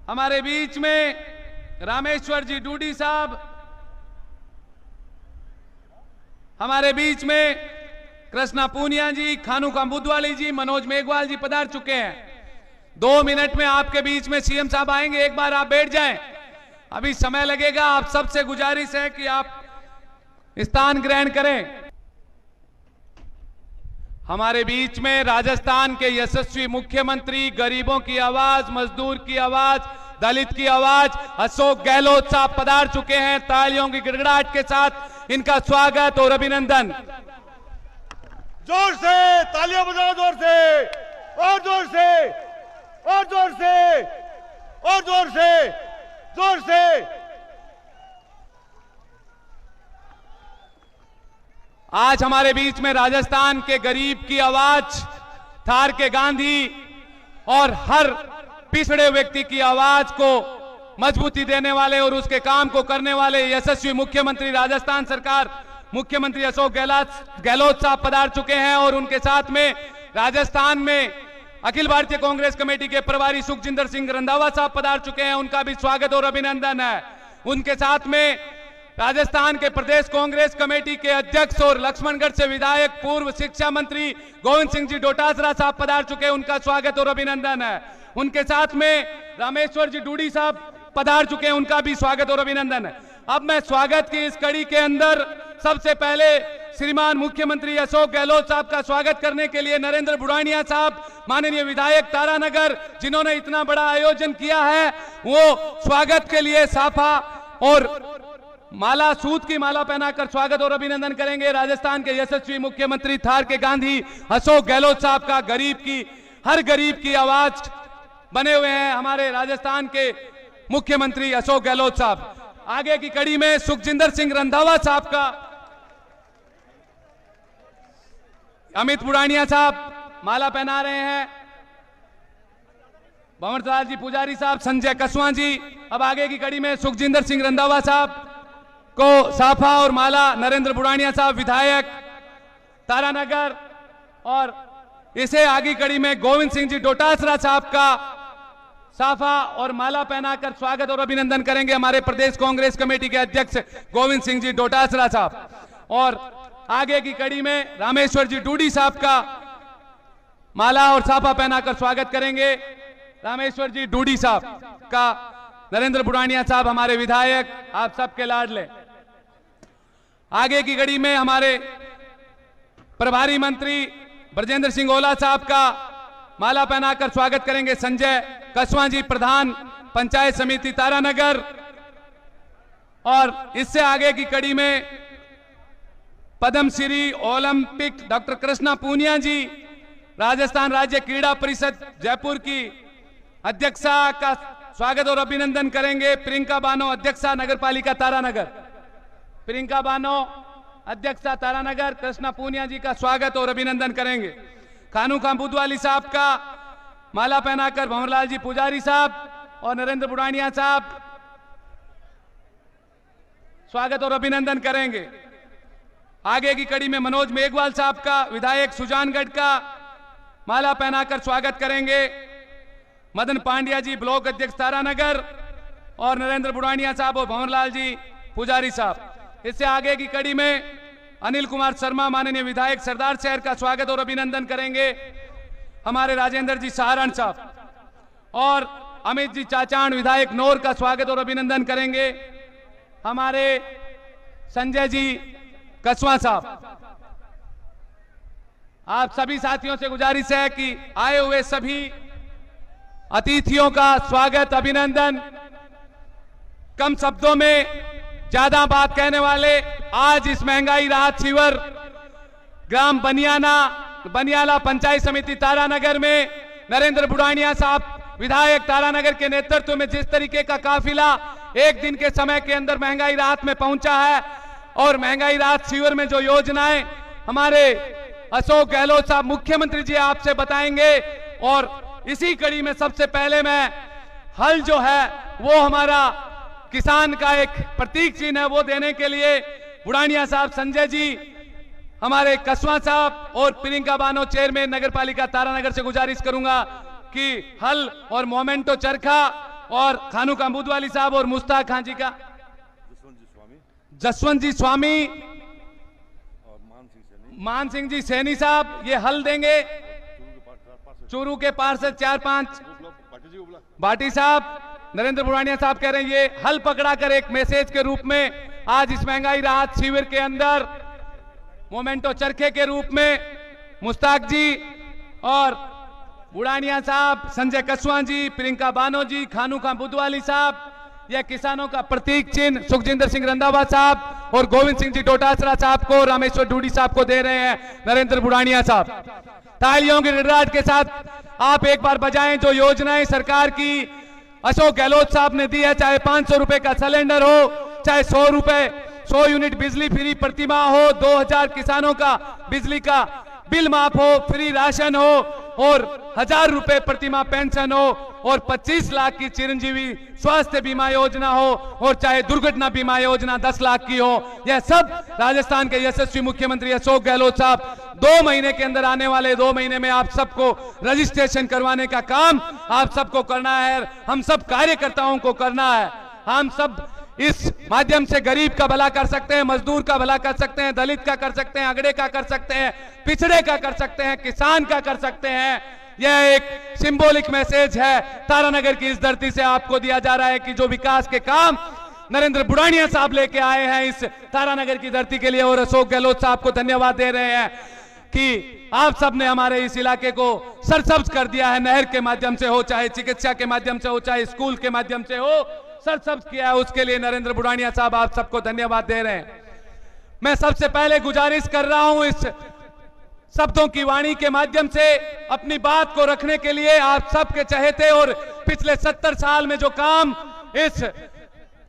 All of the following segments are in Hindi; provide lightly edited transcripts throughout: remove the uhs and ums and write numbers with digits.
हमारे बीच में रामेश्वर जी डूडी साहब, हमारे बीच में कृष्णा पूनिया जी, खानू कांबुदवाली जी, मनोज मेघवाल जी पधार चुके हैं। 2 मिनट में आपके बीच में सीएम साहब आएंगे, एक बार आप बैठ जाएं, अभी समय लगेगा। आप सबसे गुजारिश है कि आप स्थान ग्रहण करें। हमारे बीच में राजस्थान के यशस्वी मुख्यमंत्री, गरीबों की आवाज, मजदूर की आवाज, दलित की आवाज अशोक गहलोत साहब पधार चुके हैं। तालियों की गिड़गिड़ाहट के साथ इनका स्वागत और अभिनंदन। जोर से तालियां बजाओ, जोर से और जोर से और जोर से और जोर से जोर से। आज हमारे बीच में राजस्थान के गरीब की आवाज, थार के गांधी और हर पिछड़े व्यक्ति की आवाज को मजबूती देने वाले और उसके काम को करने वाले यशस्वी मुख्यमंत्री राजस्थान सरकार, मुख्यमंत्री अशोक गहलोत साहब पधार चुके हैं। और उनके साथ में राजस्थान में अखिल भारतीय कांग्रेस कमेटी के प्रभारी सुखजिंदर सिंह रंधावा साहब पधार चुके हैं, उनका भी स्वागत और अभिनंदन है। उनके साथ में राजस्थान के प्रदेश कांग्रेस कमेटी के अध्यक्ष और लक्ष्मणगढ़ से विधायक पूर्व शिक्षा मंत्री गोविंद सिंह जी डोटासरा साहब पधार चुके हैं, उनका स्वागत और अभिनंदन है। उनके साथ में रामेश्वर जी डूडी साहब पधार चुके हैं, उनका भी स्वागत और अभिनंदन है। अब मैं स्वागत की इस कड़ी के अंदर सबसे पहले श्रीमान मुख्यमंत्री अशोक गहलोत साहब का स्वागत करने के लिए नरेंद्र बुढ़ानिया साहब, माननीय विधायक तारानगर, जिन्होंने इतना बड़ा आयोजन किया है, वो स्वागत के लिए साफा और माला, सूत की माला पहनाकर स्वागत और अभिनंदन करेंगे। राजस्थान के यशस्वी मुख्यमंत्री थार के गांधी अशोक गहलोत साहब का, गरीब की, हर गरीब की आवाज बने हुए हैं हमारे राजस्थान के मुख्यमंत्री अशोक गहलोत साहब। आगे की कड़ी में सुखजिंदर सिंह रंधावा साहब का, अमित बुढ़ानिया साहब माला पहना रहे हैं, भंवरलाल जी पुजारी साहब, संजय कसवां जी। अब आगे की कड़ी में सुखजिंदर सिंह रंधावा साहब को साफा और माला, नरेंद्र बुढ़ानिया साहब विधायक तारानगर, और इसे आगे कड़ी में गोविंद सिंह जी डोटासरा साहब का साफा और माला पहनाकर स्वागत और अभिनंदन करेंगे हमारे प्रदेश कांग्रेस कमेटी के अध्यक्ष गोविंद सिंह जी डोटासरा साहब। और आगे की कड़ी में रामेश्वर जी डूडी साहब का माला और साफा पहनाकर स्वागत करेंगे रामेश्वर जी डूडी साहब का। नरेंद्र बुढ़ानिया साहब हमारे विधायक, आप सबके लाडले। आगे की कड़ी में हमारे प्रभारी मंत्री ब्रजेंद्र सिंह ओला साहब का माला पहनाकर स्वागत करेंगे संजय कसवां जी, प्रधान पंचायत समिति तारानगर। और इससे आगे की कड़ी में पद्मश्री ओलंपिक डॉक्टर कृष्णा पूनिया जी, राजस्थान राज्य क्रीड़ा परिषद जयपुर की अध्यक्षा का स्वागत और अभिनंदन करेंगे प्रियंका बानो, अध्यक्षा नगरपालिका तारानगर। प्रियंका बानो, अध्यक्षा तारानगर, कृष्णा पूनिया जी का स्वागत और अभिनंदन करेंगे। खानू कांबुदवाली साहब का माला पहनाकर भंवरलाल जी पुजारी साहब और नरेंद्र बुढ़ानिया साहब स्वागत और अभिनंदन करेंगे। आगे की कड़ी में मनोज मेघवाल साहब का, विधायक सुजानगढ़ का, माला पहनाकर स्वागत करेंगे मदन पांड्या जी, ब्लॉक अध्यक्ष तारानगर, और नरेंद्र बुढ़ानिया साहब और भंवरलाल जी पुजारी साहब। इससे आगे की कड़ी में अनिल कुमार शर्मा, माननीय विधायक सरदार शहर का स्वागत और अभिनंदन करेंगे हमारे राजेंद्र जी सहारण साहब, और अमित जी चाचान, विधायक नौर का स्वागत और अभिनंदन करेंगे हमारे संजय जी कसवां साहब। आप सभी साथियों से गुजारिश है कि आए हुए सभी अतिथियों का स्वागत, अभिनंदन। कम शब्दों में ज्यादा बात कहने वाले, आज इस महंगाई राहत शिविर ग्राम बनियाला पंचायत समिति तारानगर में नरेंद्र बुढ़ानिया साहब विधायक तारानगर के नेतृत्व में जिस तरीके का काफिला एक दिन के समय के अंदर महंगाई राहत में पहुंचा है, और महंगाई राहत शिविर में जो योजनाएं हमारे अशोक गहलोत साहब मुख्यमंत्री जी आपसे बताएंगे। और इसी कड़ी में सबसे पहले मैं हल जो है वो हमारा किसान का एक प्रतीक चिन्ह है, वो देने के लिए बुढ़ानिया साहब, संजय जी, हमारे कसवां साहब और प्रियंका बानो चेयरमैन नगर पालिका तारानगर से गुजारिश करूंगा कि हल और मोमेंटो चरखा और खानू का बुधवाली साहब और मुश्ताक खान जी का, जसवंत जी स्वामी और मान सिंह जी सैनी साहब ये हल देंगे। चूरू के पार्षद 4-5 भाटी साहब, नरेंद्र बुढ़ानिया साहब कह रहे हैं ये हल पकड़ा कर एक मैसेज के रूप में आज इस महंगाई राहत शिविर के अंदर मोमेंटो चरखे के रूप में मुश्ताक जी और बुढ़ानिया साहब, संजय कसवां जी, प्रियंका बानो जी, खानू खां बुधवाली साहब, यह किसानों का प्रतीक चिन्ह सुखजिंदर सिंह रंधावा साहब और गोविंद सिंह जी डोटासरा साहब को, रामेश्वर डूडी साहब को दे रहे हैं नरेंद्र बुढ़ानिया साहब। तालियों की गिड़गिड़ाहट के साथ आप एक बार बजाएं जो योजनाएं सरकार की अशोक गहलोत साहब ने दी है, चाहे 500 रुपए का सिलेंडर हो, चाहे 100 रुपए 100 यूनिट बिजली फ्री प्रतिमाह हो, 2000 किसानों का बिजली का बिल माफ हो, फ्री राशन हो और 1000 रुपए प्रतिमाह पेंशन हो और 25 लाख की चिरंजीवी स्वास्थ्य बीमा योजना हो और चाहे दुर्घटना बीमा योजना 10 लाख की हो। यह सब राजस्थान के यशस्वी मुख्यमंत्री अशोक गहलोत साहब 2 महीने के अंदर, आने वाले 2 महीने में आप सबको रजिस्ट्रेशन करवाने का काम आप सबको करना है, हम सब कार्यकर्ताओं को करना है। हम सब इस माध्यम से गरीब का भला कर सकते हैं, मजदूर का भला कर सकते हैं, दलित का कर सकते हैं, अगड़े का कर सकते हैं, पिछड़े का कर सकते हैं, किसान का कर सकते हैं। यह एक सिंबॉलिक मैसेज है तारानगर की इस धरती से आपको दिया जा रहा है कि जो विकास के काम नरेंद्र बुढ़ानिया साहब लेके आए हैं इस तारानगर की धरती के लिए, और अशोक गहलोत साहब को धन्यवाद दे रहे हैं कि आप सब ने हमारे इस इलाके को सरसब्ज कर दिया है। नहर के माध्यम से हो, चाहे चिकित्सा के माध्यम से हो, चाहे स्कूल के माध्यम से हो, सरसब्ज किया है। उसके लिए नरेंद्र बुढ़ानिया साहब आप सबको धन्यवाद दे रहे हैं। मैं सबसे पहले गुजारिश कर रहा हूं इस शब्दों की वाणी के माध्यम से अपनी बात को रखने के लिए, आप सबके चहेते और पिछले 70 साल में जो काम इस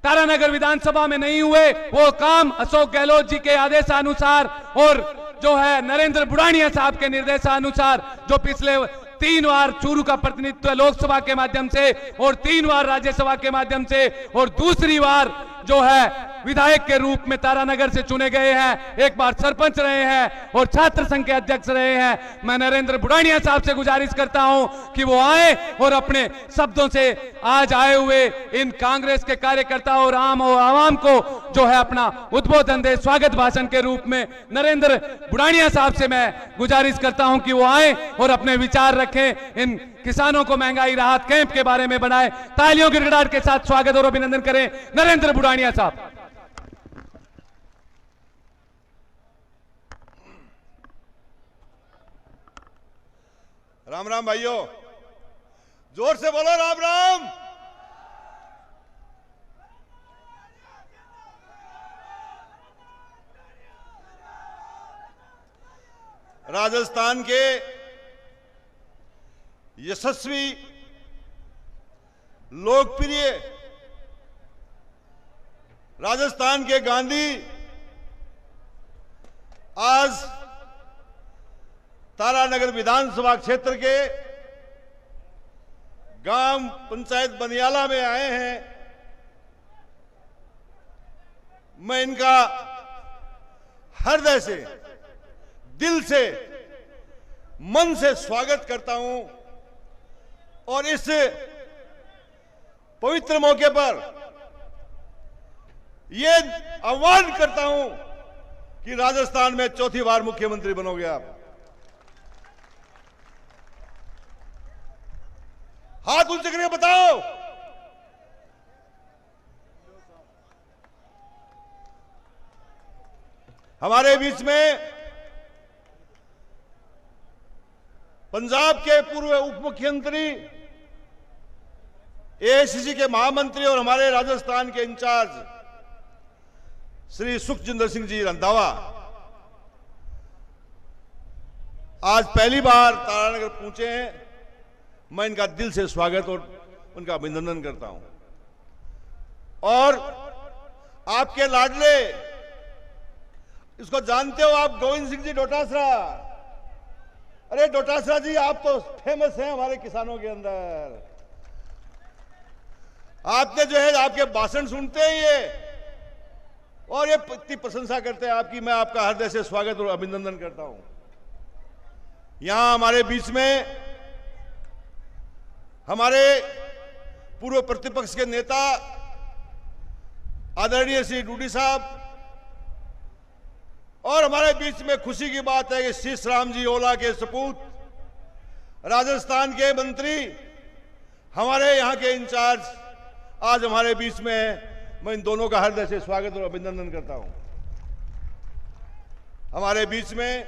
तारानगर विधानसभा में नहीं हुए वो काम अशोक गहलोत जी के आदेशानुसार और जो है नरेंद्र बुढ़ानिया साहब के निर्देशानुसार, जो पिछले 3 बार चूरू का प्रतिनिधित्व लोकसभा के माध्यम से और 3 बार राज्यसभा के माध्यम से और दूसरी बार जो है विधायक के रूप में तारानगर से चुने गए हैं, एक बार सरपंच रहे हैं और छात्र संघ के अध्यक्ष रहे हैं। मैं नरेंद्र बुढ़ानिया साहब से गुजारिश करता हूं कि वो आए और अपने शब्दों से आज आए हुए इन कांग्रेस के कार्यकर्ताओं और आवाम को जो है अपना उद्बोधन दे, स्वागत भाषण के रूप में। नरेंद्र बुढ़ानिया साहब से मैं गुजारिश करता हूं कि वो आए और अपने विचार रखें, इन किसानों को महंगाई राहत कैंप के बारे में बनाए। तालियों की गिड़गिड़ाहट के साथ स्वागत और अभिनंदन करें नरेंद्र बुढ़ानिया साहब। राम राम भाइयों, जोर से बोलो राम राम। राजस्थान के यशस्वी लोकप्रिय राजस्थान के गांधी आज तारानगर विधानसभा क्षेत्र के गांव पंचायत बनियाला में आए हैं। मैं इनका हृदय से, दिल से, मन से स्वागत करता हूं और इस पवित्र मौके पर यह आह्वान करता हूं कि राजस्थान में 4थी बार मुख्यमंत्री बनोगे आप। हाथ ऊंचे करके बताओ। हमारे बीच में पंजाब के पूर्व उप मुख्यमंत्री, एआईसीसी के महामंत्री और हमारे राजस्थान के इंचार्ज श्री सुखजिंदर सिंह जी रंधावा आज पहली बार तारानगर पहुंचे हैं। मैं इनका दिल से स्वागत और उनका अभिनंदन करता हूं। और आपके लाडले, इसको जानते हो आप, गोविंद सिंह जी डोटासरा। अरे डोटासरा जी, आप तो फेमस हैं हमारे किसानों के अंदर। आपने जो है आपके भाषण सुनते हैं ये और ये इतनी प्रशंसा करते हैं आपकी। मैं आपका हृदय से स्वागत और अभिनंदन करता हूं। यहां हमारे बीच में हमारे पूर्व प्रतिपक्ष के नेता आदरणीय श्री डूडी साहब, और हमारे बीच में खुशी की बात है कि शीश राम जी ओला के सपूत, राजस्थान के मंत्री, हमारे यहाँ के इंचार्ज आज हमारे बीच में है। मैं इन दोनों का हृदय से स्वागत और अभिनंदन करता हूं। हमारे बीच में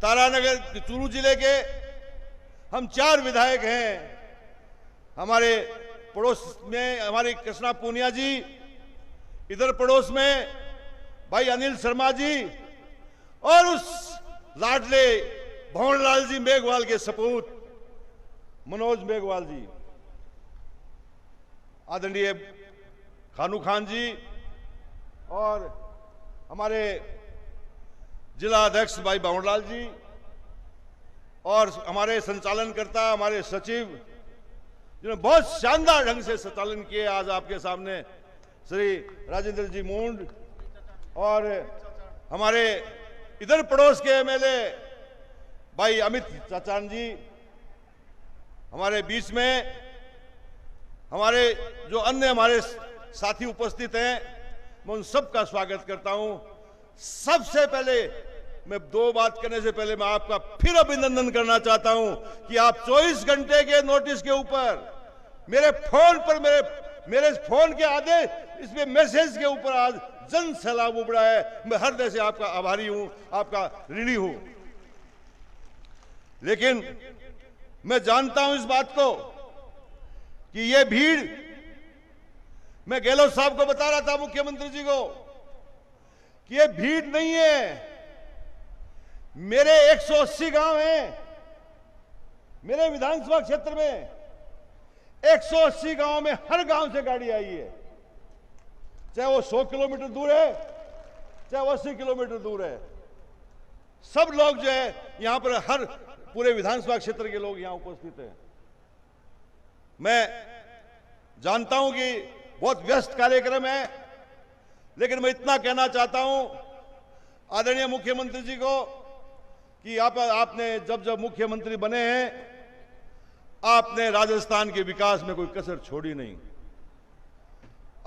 तारानगर चूरू जिले के हम 4 विधायक हैं। हमारे पड़ोस में हमारी कृष्णा पूनिया जी, इधर पड़ोस में भाई अनिल शर्मा जी, और उस लाडले भंवरलाल जी मेघवाल के सपूत मनोज मेघवाल जी, आदरणीय खानू खान जी, और हमारे जिला अध्यक्ष भाई भंवरलाल जी, और हमारे संचालनकर्ता, हमारे सचिव, जिन्होंने बहुत शानदार ढंग से संचालन किए। आज आपके सामने श्री राजेंद्र जी मूंड, और हमारे इधर पड़ोस के एमएलए भाई अमित चाचान जी, हमारे बीच में हमारे जो अन्य हमारे साथी उपस्थित हैं, मैं उन सबका स्वागत करता हूं। सबसे पहले मैं 2 बात करने से पहले मैं आपका फिर अभिनंदन करना चाहता हूं कि आप 24 घंटे के नोटिस के ऊपर मेरे फोन पर मेरे फोन के आदेश, इसमें मैसेज के ऊपर आज जन सैलाब उमड़ा है। मैं हृदय से आपका आभारी हूं, आपका ऋणी हूं। लेकिन मैं जानता हूं इस बात को कि यह भीड़, मैं गहलोत साहब को बता रहा था, मुख्यमंत्री जी को, कि यह भीड़ नहीं है। मेरे 180 गांव हैं, मेरे विधानसभा क्षेत्र में 180 गांव में हर गांव से गाड़ी आई है, चाहे वो 100 किलोमीटर दूर है, चाहे वो 80 किलोमीटर दूर है। सब लोग जो है यहां पर, हर पूरे विधानसभा क्षेत्र के लोग यहां उपस्थित हैं। मैं जानता हूं कि बहुत व्यस्त कार्यक्रम है, लेकिन मैं इतना कहना चाहता हूं आदरणीय मुख्यमंत्री जी को कि आपने जब मुख्यमंत्री बने हैं, आपने राजस्थान के विकास में कोई कसर छोड़ी नहीं।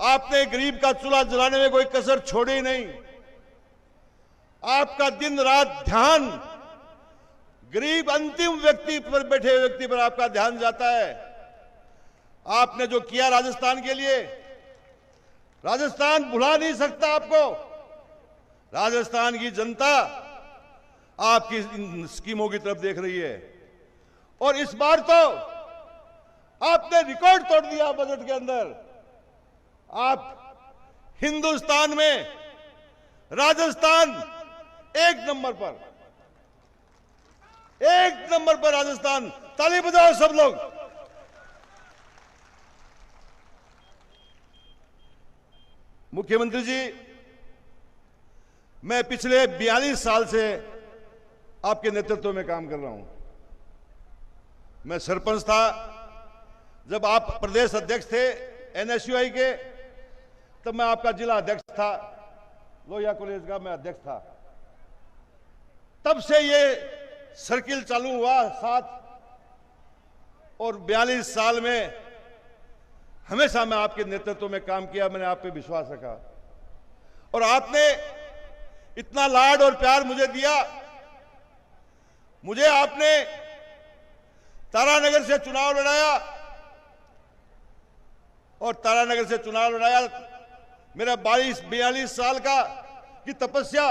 आपने गरीब का चूल्हा जलाने में कोई कसर छोड़ी नहीं। आपका दिन रात ध्यान गरीब अंतिम व्यक्ति पर, बैठे हुए व्यक्ति पर आपका ध्यान जाता है। आपने जो किया राजस्थान के लिए, राजस्थान भुला नहीं सकता आपको। राजस्थान की जनता आपकी इन स्कीमों की तरफ देख रही है, और इस बार तो आपने रिकॉर्ड तोड़ दिया बजट के अंदर। आप हिंदुस्तान में राजस्थान 1 नंबर पर, 1 नंबर पर राजस्थान। ताली बजाओ सब लोग। मुख्यमंत्री जी, मैं पिछले 42 साल से आपके नेतृत्व में काम कर रहा हूं। मैं सरपंच था जब आप प्रदेश अध्यक्ष थे एनएसयूआई के, तब मैं आपका जिला अध्यक्ष था, लोहिया कॉलेज का मैं अध्यक्ष था। तब से ये सर्किल चालू हुआ 7 और 42 साल में हमेशा मैं आपके नेतृत्व में काम किया। मैंने आप पे विश्वास रखा, और आपने इतना लाड और प्यार मुझे दिया। मुझे आपने तारानगर से चुनाव लड़ाया, और तारानगर से चुनाव लड़ाया। मेरा 42 साल का की तपस्या,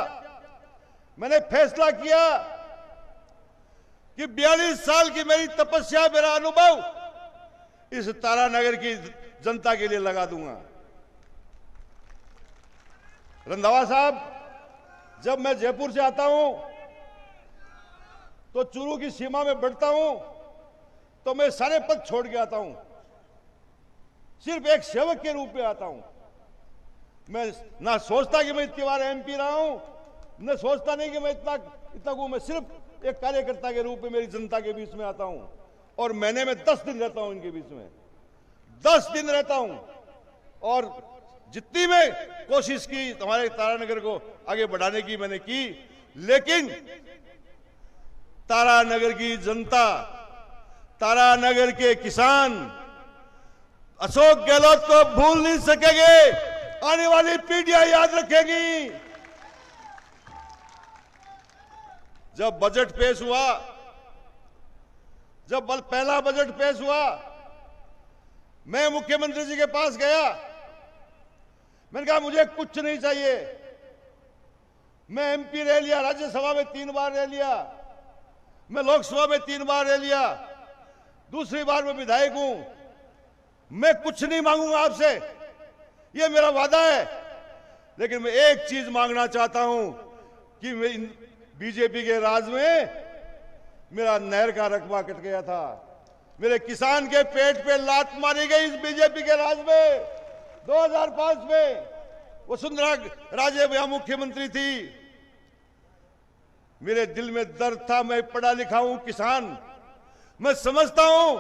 मैंने फैसला किया कि 42 साल की मेरी तपस्या, मेरा अनुभव इस तारानगर की जनता के लिए लगा दूंगा। रंधावा साहब, जब मैं जयपुर से आता हूं तो चूरू की सीमा में बढ़ता हूं, तो मैं सारे पद छोड़ के आता हूं। सिर्फ एक सेवक के रूप में आता हूं। मैं ना सोचता कि मैं इतनी बार एमपी रहा हूं, न सोचता नहीं कि मैं इतना हूं। मैं सिर्फ एक कार्यकर्ता के रूप में मेरी जनता के बीच में आता हूं, और महीने में 10 दिन रहता हूं इनके बीच में। 10 दिन रहता हूं, और जितनी मैं कोशिश की हमारे तारानगर को आगे बढ़ाने की मैंने की, लेकिन तारानगर की जनता, तारानगर के किसान, अशोक गहलोत को भूल नहीं सकेंगे, आने वाली पीढ़ियां याद रखेंगी। जब बजट पेश हुआ, जब पहला बजट पेश हुआ, मैं मुख्यमंत्री जी के पास गया। मैंने कहा मुझे कुछ नहीं चाहिए। मैं एमपी रह लिया, राज्यसभा में 3 बार रह लिया, मैं लोकसभा में 3 बार रह लिया, दूसरी बार मैं विधायक हूं। मैं कुछ नहीं मांगूंगा आपसे, ये मेरा वादा है। लेकिन मैं एक चीज मांगना चाहता हूं कि बीजेपी के राज में मेरा नहर का रकबा कट गया था, मेरे किसान के पेट पे लात मारी गई इस बीजेपी के राज में। 2005 में वसुंधरा राजे यहां मुख्यमंत्री थी। मेरे दिल में दर्द था। मैं पढ़ा लिखा हूं, किसान। मैं समझता हूं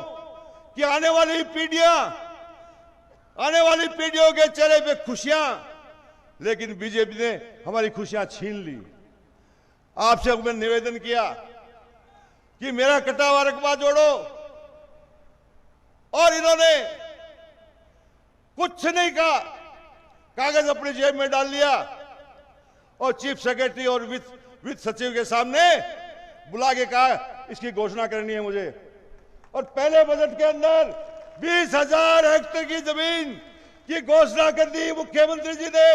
कि आने वाली पीढ़ियों के चेहरे पे खुशियां, लेकिन बीजेपी ने हमारी खुशियां छीन ली। आपसे मैं निवेदन किया कि मेरा कटा हुआ रकबा जोड़ो, और इन्होंने कुछ नहीं कहा, कागज अपनी जेब में डाल लिया और चीफ सेक्रेटरी और वित्त सचिव के सामने बुला के कहा इसकी घोषणा करनी है मुझे। और पहले बजट के अंदर 20,000 हेक्टेयर की जमीन की घोषणा कर दी मुख्यमंत्री जी ने।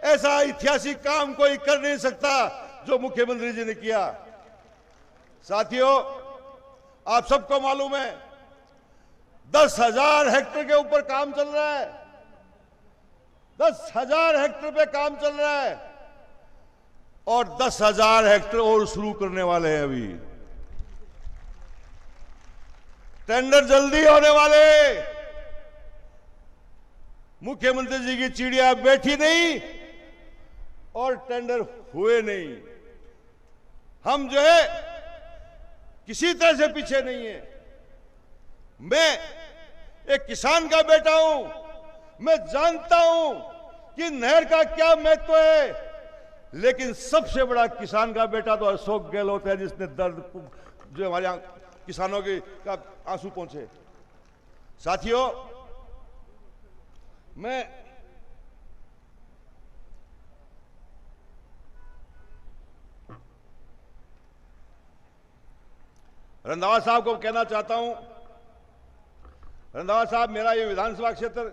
ऐसा ऐतिहासिक काम कोई कर नहीं सकता जो मुख्यमंत्री जी ने किया। साथियों, आप सबको मालूम है 10,000 हेक्टेयर के ऊपर काम चल रहा है। 10,000 हेक्टेयर पे काम चल रहा है और 10,000 हेक्टेयर और शुरू करने वाले हैं। अभी टेंडर जल्दी होने वाले। मुख्यमंत्री जी की चिड़िया बैठी नहीं और टेंडर हुए नहीं। हम जो है किसी तरह से पीछे नहीं है। मैं एक किसान का बेटा हूं। मैं जानता हूं कि नहर का क्या महत्व है, लेकिन सबसे बड़ा किसान का बेटा तो अशोक गहलोत है, जिसने दर्द जो हमारे किसानों के का आंसू पहुंचे। साथियों, मैं रंधावा साहब को कहना चाहता हूं, रंधावा साहब, मेरा ये विधानसभा क्षेत्र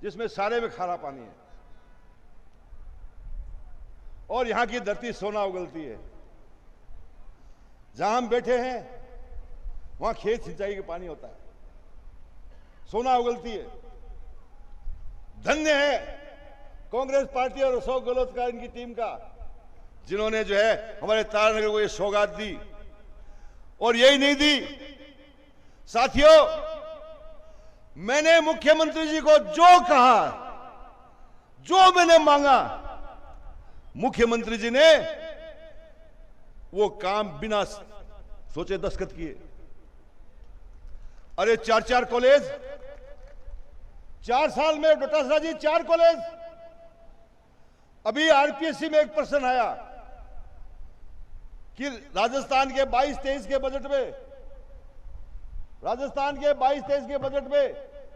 जिसमें सारे में खारा पानी है और यहां की धरती सोना उगलती है। जहां हम बैठे हैं वहां खेत सिंचाई का पानी होता है, सोना उगलती है। धन्य है कांग्रेस पार्टी और अशोक गहलोत का, इनकी टीम का, जिन्होंने जो है हमारे तारानगर को ये सौगात दी। और यही नहीं दी साथियों, मैंने मुख्यमंत्री जी को जो कहा, जो मैंने मांगा, मुख्यमंत्री जी ने वो काम बिना सोचे दस्तखत किए। अरे 4 कॉलेज 4 साल में, डोटासरा जी 4 कॉलेज। अभी आरपीएससी में एक प्रश्न आया कि राजस्थान के 22-23 के बजट में,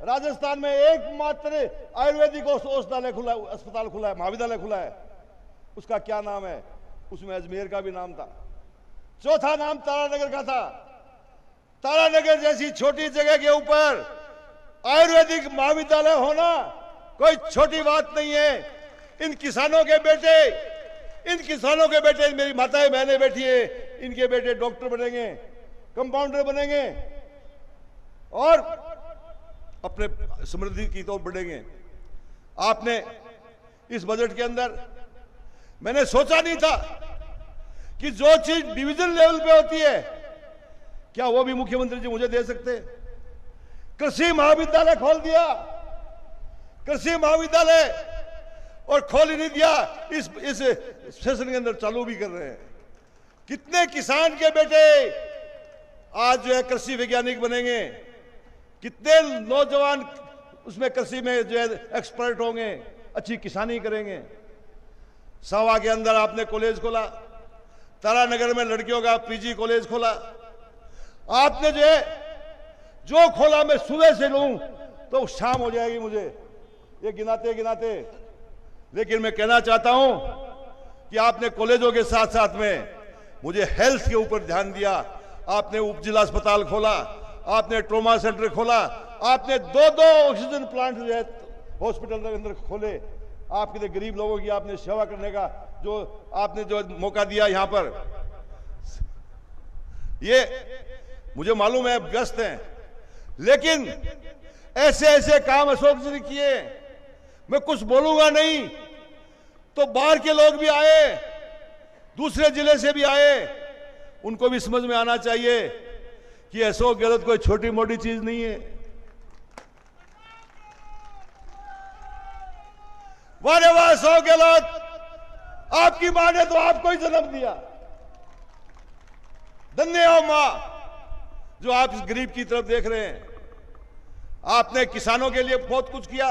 राजस्थान में एकमात्र आयुर्वेदिक औषधालय खुला, अस्पताल खुला है, महाविद्यालय खुला है। उसका क्या नाम है? उसमें अजमेर का भी नाम था। चौथा नाम तारानगर का था। तारानगर जैसी छोटी जगह के ऊपर आयुर्वेदिक महाविद्यालय होना कोई छोटी बात नहीं है। इन किसानों के बेटे, मेरी माताएं बहनें बैठी है, इनके बेटे डॉक्टर बनेंगे, कंपाउंडर बनेंगे और अपने समृद्धि की तो बढ़ेंगे। आपने इस बजट के अंदर, मैंने सोचा नहीं था कि जो चीज डिवीजन लेवल पे होती है, क्या वो भी मुख्यमंत्री जी मुझे दे सकते? कृषि महाविद्यालय खोल दिया, कृषि महाविद्यालय, और खोल ही नहीं दिया, इस सेशन के अंदर चालू भी कर रहे हैं। कितने किसान के बेटे आज जो है कृषि वैज्ञानिक बनेंगे, कितने नौजवान उसमें कृषि में जो है एक्सपर्ट होंगे, अच्छी किसानी करेंगे। सावा के अंदर आपने कॉलेज खोला, तारानगर में लड़कियों का पीजी कॉलेज खोला, आपने जो है जो खोला मैं सुबह से लूं तो शाम हो जाएगी मुझे, ये गिनाते गिनाते। लेकिन मैं कहना चाहता हूं कि आपने कॉलेजों के साथ साथ में मुझे हेल्थ के ऊपर ध्यान दिया। आपने उप जिला अस्पताल खोला, आपने ट्रोमा सेंटर खोला, आपने दो ऑक्सीजन प्लांट जो है हॉस्पिटल के अंदर खोले। आपके लिए गरीब लोगों की आपने सेवा करने का जो आपने जो मौका दिया यहां पर, ये मुझे मालूम है व्यस्त हैं, लेकिन ऐसे ऐसे काम अशोक जी ने किए। मैं कुछ बोलूंगा नहीं तो बाहर के लोग भी आए, दूसरे जिले से भी आए, उनको भी समझ में आना चाहिए कि अशोक गहलोत कोई छोटी मोटी चीज नहीं है। वारे वाह अशोक गहलोत, आपकी मां ने तो आपको ही जन्म दिया। धन्य हो मां जो आप इस गरीब की तरफ देख रहे हैं। आपने किसानों के लिए बहुत कुछ किया।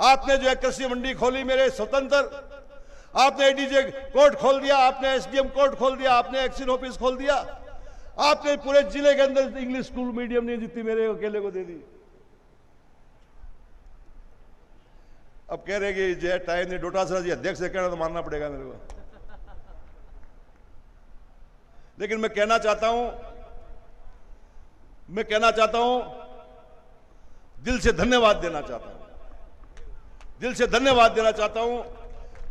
आपने जो है कृषि मंडी खोली मेरे स्वतंत्र, आपने एडीजे कोर्ट खोल दिया, आपने एसडीएम कोर्ट खोल दिया, आपने एक्शन ऑफिस खोल दिया, आपने पूरे जिले के अंदर इंग्लिश स्कूल मीडियम नहीं जितनी मेरे अकेले को दे दी। अब कह रहे कि जय टाइम ने डोटासरा जी अध्यक्ष से कहना तो मानना पड़ेगा मेरे को। लेकिन मैं कहना चाहता हूं, दिल से धन्यवाद देना चाहता हूं, दिल से धन्यवाद देना चाहता हूं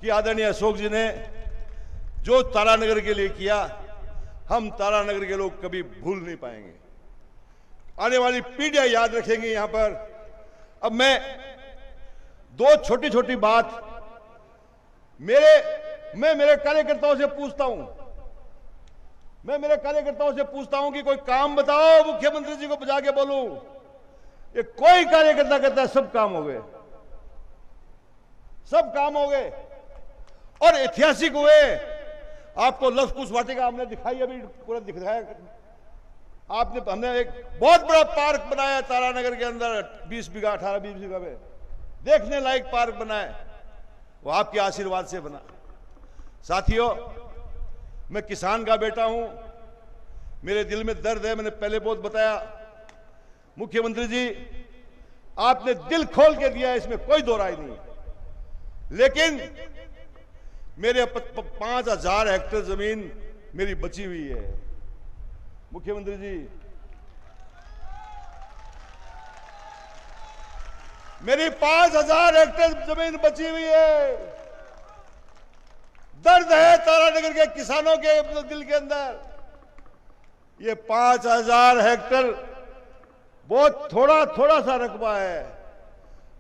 कि आदरणीय अशोक जी ने जो तारानगर के लिए किया, हम तारानगर के लोग कभी भूल नहीं पाएंगे। आने वाली पीढ़ियां याद रखेंगी यहां पर। अब मैं दो छोटी छोटी बात मैं मेरे कार्यकर्ताओं से पूछता हूं, कि कोई काम बताओ मुख्यमंत्री जी को बजा के बोलूं। ये कोई कार्यकर्ता कहता है सब काम हो गए, सब काम हो गए और ऐतिहासिक हुए। आपको लव कुश वाटिका हमने दिखाई, अभी पूरा दिखाया आपने। हमने एक बहुत बड़ा पार्क बनाया तारानगर के अंदर, 20 बीघा 18-20 बीघा में देखने लायक पार्क बनाया, वो आपके आशीर्वाद से बना। साथियों, मैं किसान का बेटा हूं, मेरे दिल में दर्द है, मैंने पहले बहुत बताया। मुख्यमंत्री जी आपने दिल खोल के दिया, इसमें कोई दो राय नहीं, लेकिन मेरे 5000 हेक्टेयर जमीन मेरी बची हुई है। मुख्यमंत्री जी, मेरी 5000 हेक्टेयर जमीन बची हुई है। दर्द है तारानगर के किसानों के दिल के अंदर। ये 5000 हेक्टेयर बहुत थोड़ा सा रकबा है।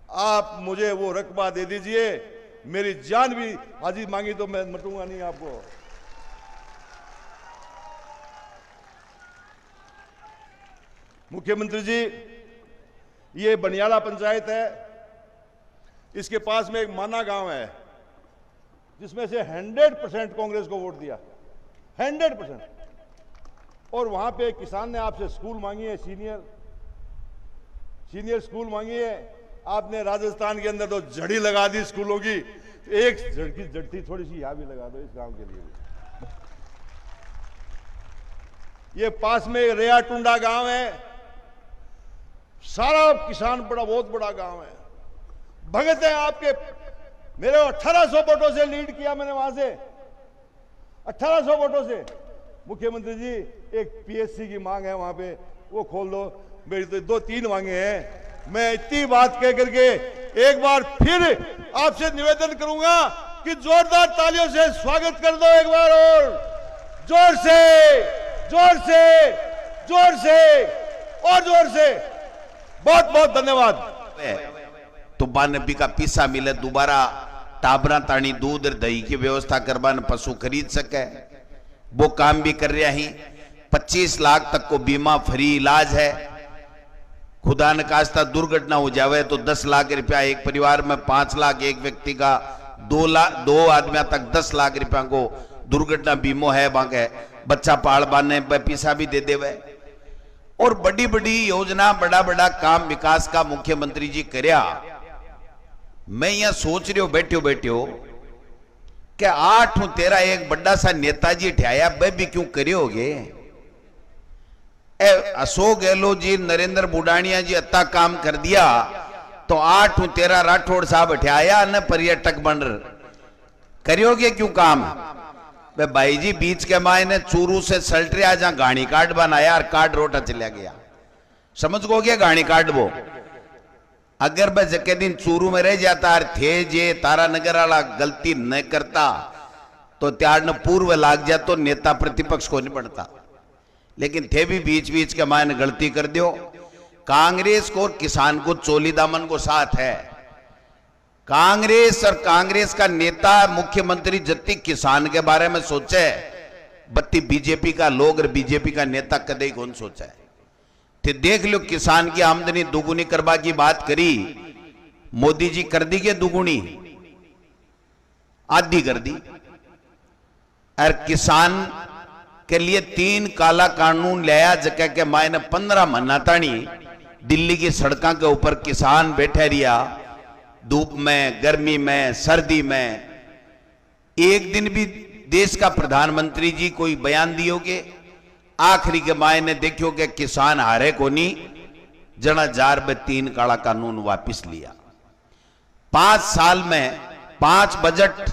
आप मुझे वो रकबा दे दीजिए, मेरी जान भी हाजी मांगी तो मैं मटूंगा नहीं आपको। मुख्यमंत्री जी, ये बनियाला पंचायत है, इसके पास में एक माना गांव है जिसमें से 100% कांग्रेस को वोट दिया, 100%। और वहां पे किसान ने आपसे स्कूल मांगी है, सीनियर स्कूल मांगी है। आपने राजस्थान के अंदर तो जड़ी लगा दी स्कूलों की, एक जड़ की जड़ती थोड़ी सी यहां भी लगा दो इस गांव के लिए। ये पास में रेया टुंडा गांव है, सारा किसान बहुत बड़ा गांव है। भगत है आपके, मेरे 1800 वोटों से लीड किया मैंने वहां से, 1800 वोटों से। मुख्यमंत्री जी, एक पीएससी की मांग है वहां पे, वो खोल दो। मेरी तो 2-3 मांगे हैं। मैं इतनी बात कह करके एक बार फिर आपसे निवेदन करूंगा कि जोरदार तालियों से स्वागत कर दो एक बार, और जोर से बहुत बहुत धन्यवाद। तो 92 का पीसा मिले, दोबारा टाबरा ताणी दूध और दही की व्यवस्था करवाने पशु खरीद सके, वो काम भी कर रहा ही। 25 लाख तक को बीमा फ्री इलाज है। खुदा न खास्ता दुर्घटना हो जावे तो 10 लाख रुपया एक परिवार में, 5 लाख एक व्यक्ति का, 2 आदमियों तक 10 लाख रुपया को दुर्घटना बीमो है। वहां बच्चा पाल बांधने पे पैसा भी दे देवे। और बड़ी बड़ी योजना, बड़ा बड़ा काम विकास का मुख्यमंत्री जी करया। मैं यहां सोच रही हूं बैठो कि 8 13 एक बड़ा सा नेताजी ठहराया, वह भी क्यों करे होगे। अशोक गहलोत जी, नरेंद्र बुडाणिया जी अत्ता काम कर दिया तो 8 13 राठौड़ साहब हटाया न पर्यटक बन करियोगे क्यों काम? भाई जी बीच के मायने चूरू से सल्टरिया जहां गाड़ी कार्ड बनाया और कार्ड रोटा चला गया, समझ गो गया गाड़ी कार्ड वो। अगर मैं जके दिन चूरू में रह जाता और थे जे तारा नगर वाला गलती न करता तो त्यार न पूर्व लाग जा तो नेता प्रतिपक्ष को नहीं बनता, लेकिन थे भी बीच बीच के मायने गलती कर दियो। कांग्रेस को और किसान को चोली दामन को साथ है। कांग्रेस और कांग्रेस का नेता मुख्यमंत्री जत्ती किसान के बारे में सोचे, बत्ती बीजेपी का लोग और बीजेपी का नेता कदे कौन सोचा है। तो देख लो, किसान की आमदनी दुगुनी करवा की बात करी, मोदी जी कर दी के दुगुनी, आधी कर दी। और किसान के लिए 3 काला कानून लाया जगह के मायने 15 महीना तानी दिल्ली की सड़कों के ऊपर किसान बैठे रिया, धूप में, गर्मी में, सर्दी में। एक दिन भी देश का प्रधानमंत्री जी कोई बयान दियोगे? आखिरी के मायने देखियो कि किसान हारे को नहीं, जना जार में 3 काला कानून वापिस लिया। 5 साल में 5 बजट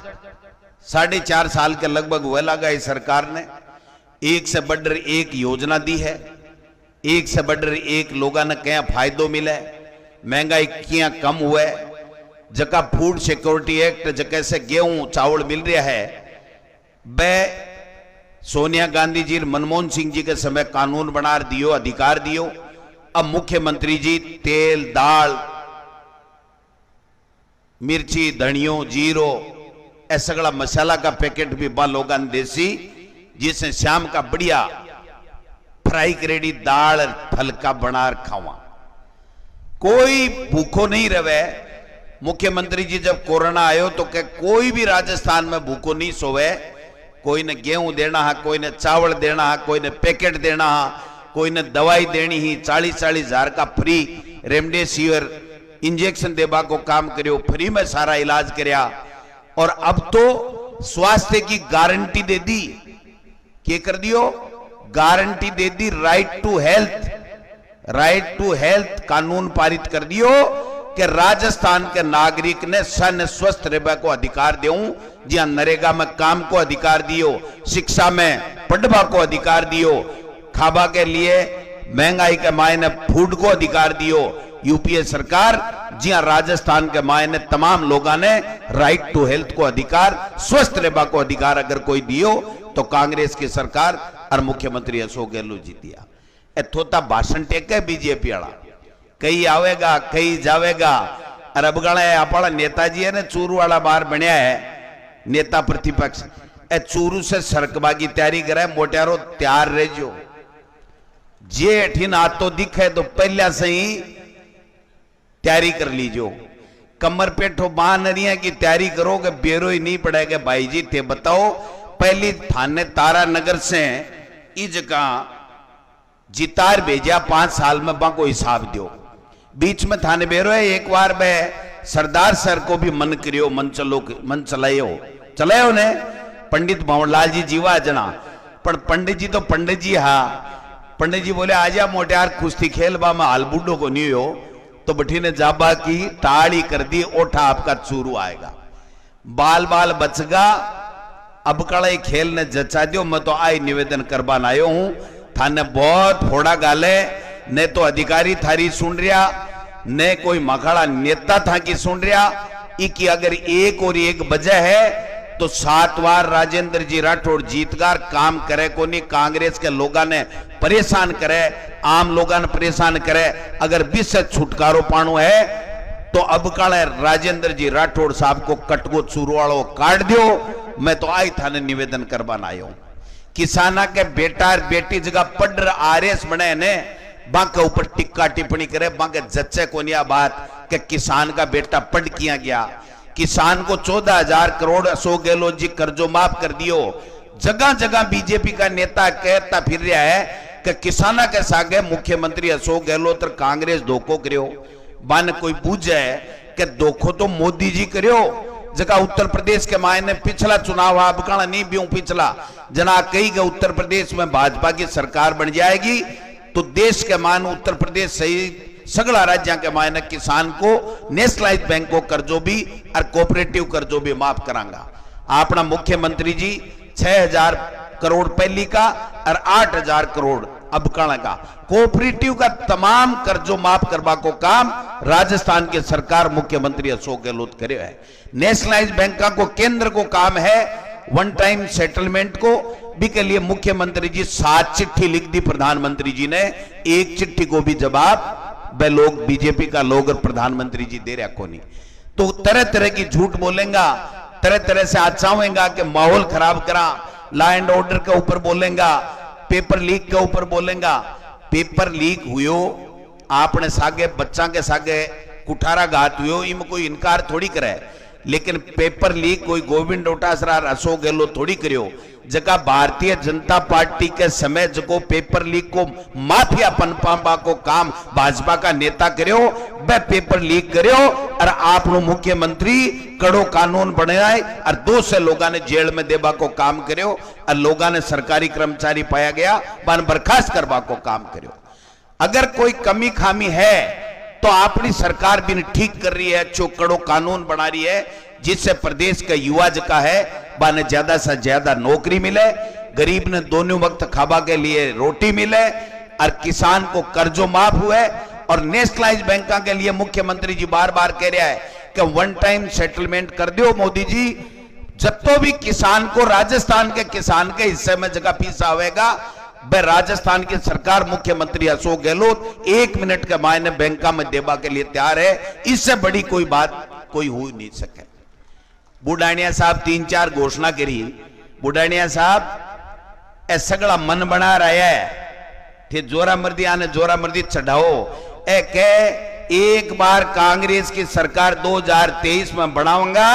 4.5 साल के लगभग हुए लगा इस सरकार ने। एक से बढ़कर एक योजना दी है, एक से बढ़कर एक लोगों ने क्या फायदो मिले, महंगाई क्या कम हुए, जगह फूड सिक्योरिटी एक्ट जगह से गेहूं चावल मिल रहा है। वे सोनिया गांधी जी, मनमोहन सिंह जी के समय कानून बना दियो, अधिकार दियो। अब मुख्यमंत्री जी तेल, दाल, मिर्ची, धनियो, जीरो, ऐसा सगला मसाला का पैकेट भी बा लोगों ने देसी, जिससे शाम का बढ़िया फ्राई करेडी दाल फलका बना खावा, कोई भूखो नहीं रहे। मुख्यमंत्री जी जब कोरोना आयो तो क्या कोई भी राजस्थान में भूखो नहीं सोवे। कोई ने गेहूं देना है, कोई ने चावल देना है, कोई ने पैकेट देना है, कोई ने दवाई देनी ही। 40-40 हजार का फ्री रेमडेसिविर इंजेक्शन देवा को काम करियो, फ्री में सारा इलाज करया। और अब तो स्वास्थ्य की गारंटी दे दी, क्या कर दियो? गारंटी दे दी, right to health, right to health कानून पारित कर दियो कि राजस्थान के नागरिक ने सन स्वस्थ रहने को अधिकार देऊं। जहां नरेगा में काम को अधिकार दियो, शिक्षा में पढ़वा को अधिकार दियो, खाबा के लिए महंगाई के मायने फूड को अधिकार दियो। यूपीए सरकार जहां राजस्थान के मायने तमाम लोगों ने राइट टू हेल्थ को अधिकार, स्वस्थ रहने को अधिकार अगर कोई दियो तो कांग्रेस की सरकार और मुख्यमंत्री अशोक गहलोत जी दिया। थोता भाषण टेके बीजेपी वाला, कई आवेगा कई जावेगा। और अब अपना नेताजी है ना चूरू वाला बार बनया है नेता प्रतिपक्ष, चूरू से सरकबा की तैयारी करे। मोटियारो तैयार रह जो, जे अठिन आ तो दिखे तो पहले से ही तैयारी कर लीजो। कमर पेठो बानरिया की तैयारी करो कि बेरो ही नहीं पड़ेगा। भाई जी थे बताओ, पहली थाने तारा नगर से इस जगह जितार भेजा 5 साल में बा को हिसाब दो। बीच में थाने बेरो है, एक बार मैं सरदार सर को भी मन करियो, मन चलायो ने पंडित भंवरलाल जी जीवा जना, पर पंडित जी तो पंडित जी। हाँ, पंडित जी बोले आजा मोटियार कुश्ती खेल बा में हाल बूढ़ो को नहीं हो, तो बठी ने जाबा की टाड़ी कर दी, ओठा आपका चूरू आएगा, बाल बाल बचगा। अब कड़ा खेल ने जचा दियो, मैं तो आई निवेदन करवान आयो हूं। थाने बहुत फोड़ा गाले, ने तो अधिकारी थारी सुन रिया, ने कोई मखाड़ा नेता था की सुन रिया। इकी अगर एक और एक वजह है तो 7 बार राजेंद्र जी राठौड़ जीतगार काम करे को नहीं। कांग्रेस के लोगों ने परेशान करे, आम लोगों ने परेशान करे। अगर 20 से छुटकारो पानो है तो अब काले राजेंद्र जी राठौड़ साहब को कटगो चूरवाड़ो काट दियो। मैं तो आई थाने निवेदन करवाना आयो। किसाना के बेटा और बेटी जगह पढ़ आरएस बने ने बांके ऊपर टिक्का टिप्पणी करे, बांके जच्चे को नहीं बात कि किसान का बेटा पढ़ किया गया। किसान को 14,000 करोड़ अशोक गहलोत जी कर्जो माफ कर दियो। जगह जगह बीजेपी का नेता कहता फिर रहा है कि किसाना के सागे मुख्यमंत्री अशोक गहलोत और कांग्रेस धोखो करियो। बन कोई पूछे कि धोखो तो मोदी जी करियो। जगह उत्तर प्रदेश के मायने पिछला चुनाव अब का नहीं भी पिछला जना कही के उत्तर प्रदेश में भाजपा की सरकार बन जाएगी। तो देश के मान उत्तर प्रदेश सहित सगला राज्य के मायने किसान को नेशनलाइज बैंक को कर्जों भी और कोऑपरेटिव कर्जों भी माफ करांगा। अपना मुख्यमंत्री जी 6,000 करोड़ पहली का और 8,000 करोड़ अब का कोऑपरेटिव का तमाम कर्जों माफ करवा को काम राजस्थान के सरकार मुख्यमंत्री अशोक गहलोत करे है। नेशनलाइज बैंक को केंद्र को काम है वन टाइम सेटलमेंट को भी के लिए मुख्यमंत्री जी 7 चिट्ठी लिख दी प्रधानमंत्री जी ने, एक चिट्ठी को भी जवाब वे लोग बीजेपी का लोग और प्रधानमंत्री जी दे रहा को नहीं। तो तरह तरह की झूठ बोलेगा, तरह तरह से आचावेगा कि माहौल खराब करा, लॉ एंड ऑर्डर के ऊपर बोलेगा, पेपर लीक के ऊपर बोलेगा। पेपर लीक हुयो आपने सागे बच्चा के सागे कुठारा घात हुयो, इनमें कोई इनकार थोड़ी करे, लेकिन पेपर लीक कोई गोविंद डोटासरा अशोक गहलोत थोड़ी करियो। जगह भारतीय जनता पार्टी के समय जो पेपर लीक को माफिया पनपाबा को काम भाजपा का नेता करियो, वह पेपर लीक करियो और आप मुख्यमंत्री कड़ो कानून बनाए और 200 लोगों ने जेल में देवा को काम करियो और लोगों ने सरकारी कर्मचारी पाया गया बन बर्खास्त करवा को काम करियो। अगर कोई कमी खामी है तो अपनी सरकार भी ठीक कर रही है, चौकड़ो कानून बना रही है जिससे प्रदेश का युवा जका है बाने ज्यादा से ज्यादा नौकरी मिले, गरीब ने दोनों वक्त खाबा के लिए रोटी मिले और किसान को कर्जों माफ हुए। और नेशनलाइज बैंक के लिए मुख्यमंत्री जी बार बार कह रहा है कि वन टाइम सेटलमेंट कर दो मोदी जी, जत्तो भी किसान को राजस्थान के किसान के हिस्से में जगह पैसा आवेगा वह राजस्थान की सरकार मुख्यमंत्री अशोक गहलोत 1 मिनट के मायने बैंका में देवा के लिए तैयार है। इससे बड़ी कोई बात कोई हो नहीं सके। बुढ़ानिया साहब 3-4 घोषणा करी, बुढ़ानिया साहब ए सगड़ा मन बना रहा है थे जोरा मर्दी आने जोरा मर्दी चढ़ाओ ए के एक बार कांग्रेस की सरकार 2023 में बनाऊंगा,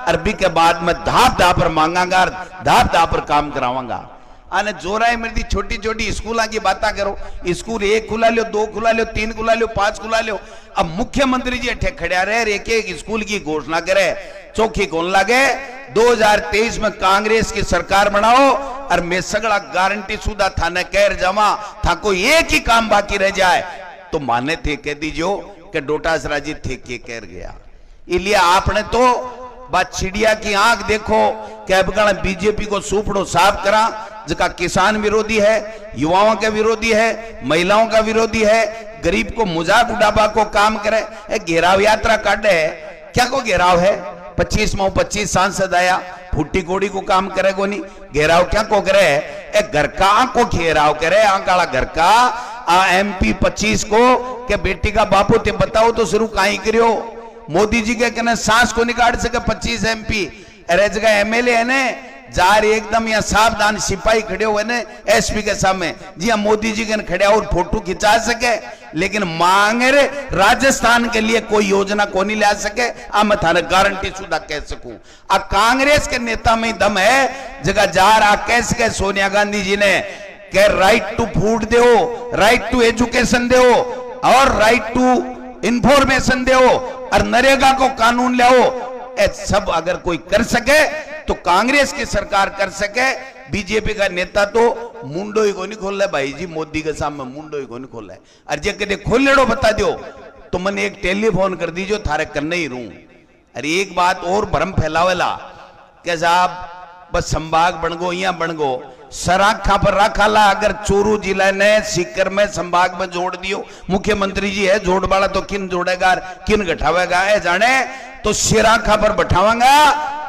अरबी के बाद में धाप धाप पर मांगांगा, धाप धाप पर काम कराऊंगा। आने जोराई मर्दी छोटी छोटी स्कूलों की बात करो, स्कूल 1 खुला लो, 2 खुला लो, 3 खुला लो, 5 खुला लो। अब मुख्यमंत्री जी अठे खड़ा रहे, एक स्कूल की घोषणा करे, चौकी कौन लगे 2023 में कांग्रेस की सरकार बनाओ और मैं सगड़ा गारंटी सुधा थाने कह जावा था कोई एक ही काम बाकी रह जाए तो माने थे कह दीजियो कि डोटासरा जी थे के कह गया। इसलिए आपने तो बात चिड़िया की आंख देखो कि अब बीजेपी को सूपड़ो साफ करा, जिसका किसान विरोधी है, युवाओं का विरोधी है, महिलाओं का विरोधी है, गरीब को मजाक उड़ावा को काम करे। घेराव यात्रा काटे है, क्या को घेराव है? 25 में 25 सांसद आया, फुट्टी कोड़ी को काम करेगो नहीं, घेराव क्या को करे? एक घर का को घेराव करे, आंकाला घर का MP 25 को के बेटी का बापू ते बताओ तो शुरू कहीं करियो। मोदी जी के कहने सांस को निकाल सके 25 MP, अरे जगह MLA है ने जार एकदम यहाँ सावधान सिपाही खड़े हुए ने SP के सामने जी हाँ मोदी जी के खड़े और फोटो खिंचा सके, लेकिन मांगे रे राजस्थान के लिए कोई योजना को नहीं ला सके। आ मैं थाने गारंटी सुधा कह सकूं आ कांग्रेस के नेता में दम है जगह जार आ कह सके सोनिया गांधी जी ने कह राइट टू फूड दो, राइट टू एजुकेशन दो और राइट टू इंफॉर्मेशन दो और नरेगा को कानून लाओ। सब अगर कोई कर सके तो कांग्रेस की सरकार कर सके। बीजेपी का नेता तो मुंडो ही को नहीं खोल रहा भाई जी, मोदी के सामने मुंडो ही को नहीं खोल रहा है। और जे कदे खोल लेड़ो बता दो तो मैंने एक टेलीफोन कर दीजिए थारे करने ही रहूं। अरे एक बात और भ्रम फैलावेला क्या साहब बस संभाग बन गो यहाँ बन गो, सराखा पर रखा ला। अगर चूरू जिला ने सीकर में संभाग में जोड़ दियो, मुख्यमंत्री जी है जोड़ वाला तो किन जोड़ेगा किन घटावेगा ए जाने, तो सिराखा पर बैठावांगा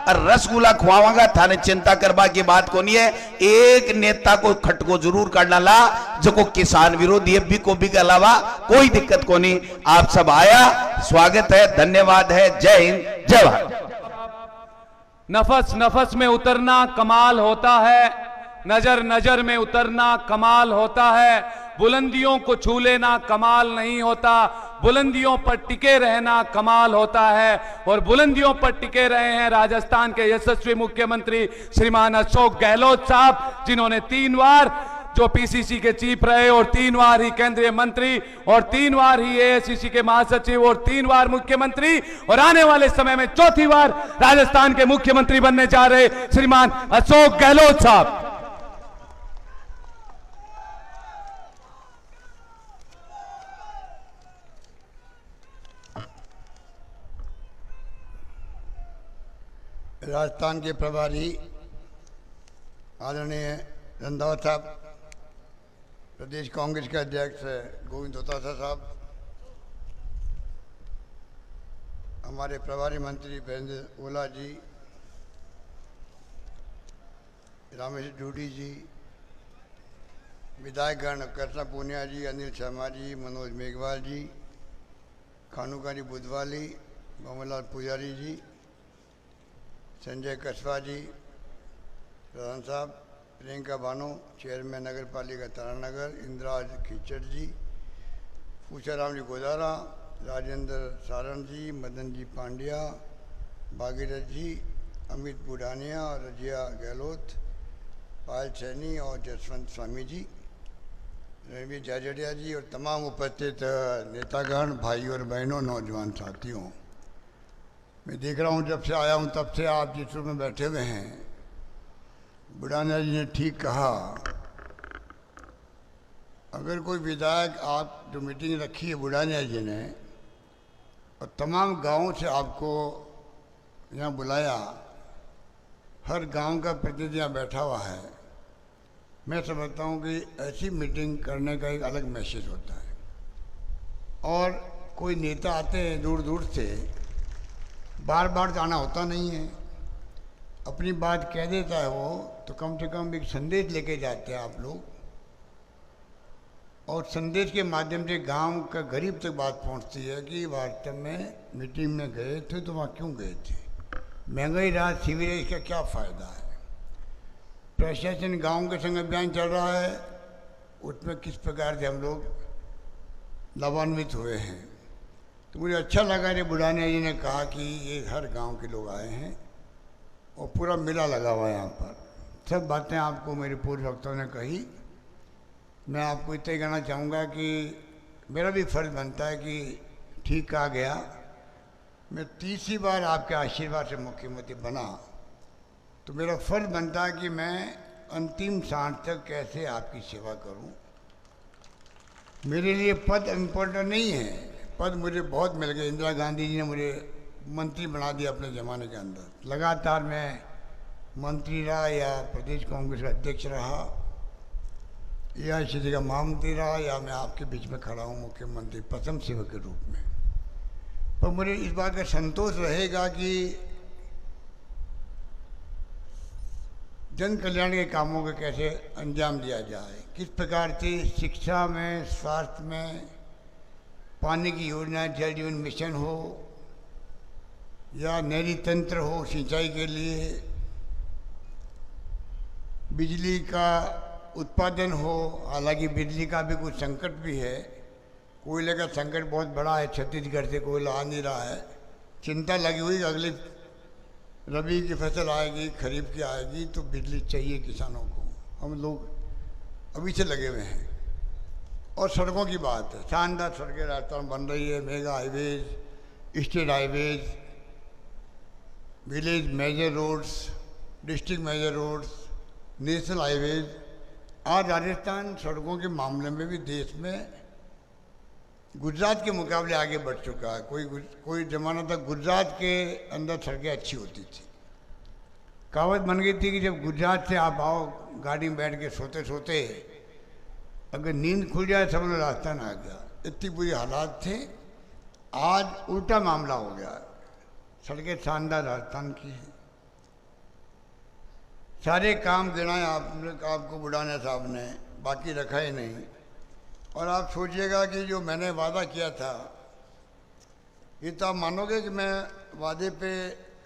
और रसगुल्ला खुआवांगा, थाने चिंता करवा की बात को नहीं है। एक नेता को खटको जरूर काटना ला जो को किसान विरोधी है, को भी के अलावा कोई दिक्कत को नहीं। आप सब आया, स्वागत है, धन्यवाद है, जय हिंद जय भारत। नफस नफस में उतरना कमाल होता है, नजर नजर में उतरना कमाल होता है, बुलंदियों को छू लेना कमाल नहीं होता, बुलंदियों पर टिके रहना कमाल होता है। और बुलंदियों पर टिके रहे हैं राजस्थान के यशस्वी मुख्यमंत्री श्रीमान अशोक गहलोत साहब, जिन्होंने 3 बार जो PCC के चीफ रहे और 3 बार ही केंद्रीय मंत्री और 3 बार ही AICC के महासचिव और 3 बार मुख्यमंत्री और आने वाले समय में 4थी बार राजस्थान के मुख्यमंत्री बनने जा रहे श्रीमान अशोक गहलोत साहब। राजस्थान के प्रभारी आदरणीय रंधावा साहब, प्रदेश कांग्रेस के अध्यक्ष गोविंद दोतासा साहब, हमारे प्रभारी मंत्री वीरेंद्र ओला जी, रामेश डूडी जी, विधायकगण कृष्णा पूनिया जी, अनिल शर्मा जी, मनोज मेघवाल जी, खानूकारी बुधवाली, मोहम्मदलाल पुजारी जी, संजय कसवा जी, प्रधान साहब, प्रियंका बानो, चेयरमैन नगर पालिका तारानगर, इंदिराज खिचड़ जी, पूछाराम जी गोदारा, राजेंद्र सारण जी, मदन जी पांड्या, भागीरथ जी, अमित बुढ़ानिया, रजिया गहलोत, पायल सैनी और जसवंत स्वामी जी, रणवीर जाजड़िया जी और तमाम उपस्थित नेतागण, भाई और बहनों, नौजवान साथियों, मैं देख रहा हूँ जब से आया हूँ तब से आप जिस रूम में बैठे हुए हैं। बुढ़ानिया जी ने ठीक कहा, अगर कोई विधायक आप जो मीटिंग रखी है बुढ़ानिया जी ने और तमाम गांवों से आपको यहाँ बुलाया, हर गांव का प्रतिनिधि यहाँ बैठा हुआ है, मैं समझता हूँ कि ऐसी मीटिंग करने का एक अलग मैसेज होता है। और कोई नेता आते हैं दूर दूर से, बार बार जाना होता नहीं है, अपनी बात कह देता है वो, तो कम से कम एक संदेश लेके जाते हैं आप लोग, और संदेश के माध्यम से गांव का गरीब तक बात पहुंचती है कि वास्तव में मीटिंग में गए थे तो वहाँ क्यों गए थे, महंगाई राहत सीवरेज का क्या फ़ायदा है, प्रशासन गांव के संग अभियान चल रहा है उसमें किस प्रकार से हम लोग लाभान्वित हुए हैं। तो मुझे अच्छा लगा रे बुढ़ानिया जी ने कहा कि ये हर गांव के लोग आए हैं और पूरा मेला लगा हुआ है यहाँ पर। सब बातें आपको मेरे पूर्व वक्ताओं ने कही। मैं आपको इतना ही कहना चाहूँगा कि मेरा भी फर्ज बनता है कि ठीक कहा गया, मैं तीसरी बार आपके आशीर्वाद से मुख्यमंत्री बना तो मेरा फर्ज बनता है कि मैं अंतिम सांस तक कैसे आपकी सेवा करूं। मेरे लिए पद इम्पोर्टेंट नहीं है, पद मुझे बहुत मिल गए। इंदिरा गांधी जी ने मुझे मंत्री बना दिया अपने ज़माने के अंदर, लगातार मैं मंत्री रहा या प्रदेश कांग्रेस का अध्यक्ष रहा या एआईसीसी का महामंत्री रहा या मैं आपके बीच में खड़ा हूँ मुख्यमंत्री प्रथम सेवक के रूप में। पर मुझे इस बात का संतोष रहेगा कि जन कल्याण के कामों को कैसे अंजाम दिया जाए, किस प्रकार से शिक्षा में, स्वास्थ्य में, पानी की योजना, जल जीवन मिशन हो या नहरी तंत्र हो सिंचाई के लिए, बिजली का उत्पादन हो। हालांकि बिजली का भी कुछ संकट भी है, कोयले का संकट बहुत बड़ा है, छत्तीसगढ़ से कोयला आ नहीं रहा है, चिंता लगी हुई। अगली रबी की फसल आएगी, खरीफ की आएगी तो बिजली चाहिए किसानों को। हम लोग अभी से लगे हुए हैं। और सड़कों की बात है, शानदार सड़कें राजस्थान बन रही है, mega highways, state highways, village major roads, district major roads, national highways. आज राजस्थान सड़कों के मामले में भी देश में गुजरात के मुकाबले आगे बढ़ चुका है। कोई जमाना तक गुजरात के अंदर सड़कें अच्छी होती थी। कहावत बन गई थी कि जब गुजरात से आप आओ गाड़ी में बैठ के सोते सोते अगर नींद खुल जाए समझ राजस्थान आ गया, इतनी बुरी हालात थे। आज उल्टा मामला हो गया, सड़कें शानदार राजस्थान की हैं। सारे काम गिनाए आपको बुढ़ानिया साहब ने, बाकी रखा ही नहीं। और आप सोचिएगा कि जो मैंने वादा किया था, ये तो आप मानोगे कि मैं वादे पे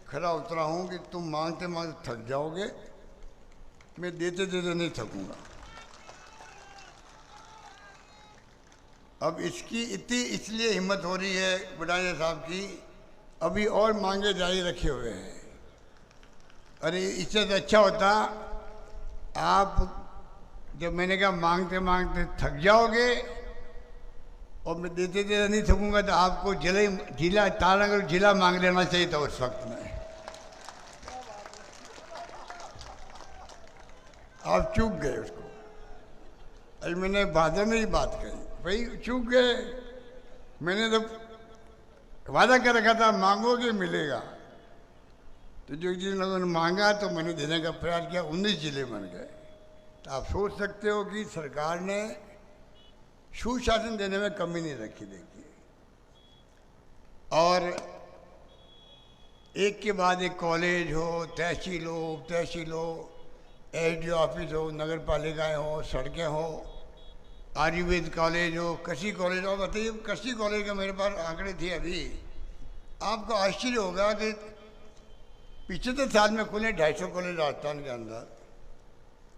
खरा उतरा हूँ कि तुम मांगते मांगते थक जाओगे, मैं देते देते नहीं थकूंगा। अब इसकी इतनी इसलिए हिम्मत हो रही है बुढ़ानिया साहब की, अभी और मांगे जारी रखे हुए हैं। अरे इससे तो अच्छा होता आप, जब मैंने कहा मांगते मांगते थक जाओगे और मैं देते देते नहीं थकूंगा, तो आपको जिला तारानगर जिला मांग लेना चाहिए था उस वक्त में। आप चूक गए उसको। अरे मैंने भादर में ही बात कही, भाई चूक गए। मैंने तो वादा कर रखा था मांगोगे मिलेगा। तो जो जिन लोगों ने मांगा तो मैंने देने का प्रयास किया, 19 जिले बन गए। तो आप सोच सकते हो कि सरकार ने सुशासन देने में कमी नहीं रखी। देखिए, और एक के बाद एक कॉलेज हो, तहसील हो, उप तहसील हो, एसडीओ ऑफिस हो, नगर पालिकाएँ हो, सड़कें हो, आयुर्वेद कॉलेज हो, कृषि कॉलेज हो। बताइए, कृषि कॉलेज का मेरे पास आंकड़े थे अभी, आपको आश्चर्य होगा कि 75 साल में खुले 250 कॉलेज राजस्थान के अंदर,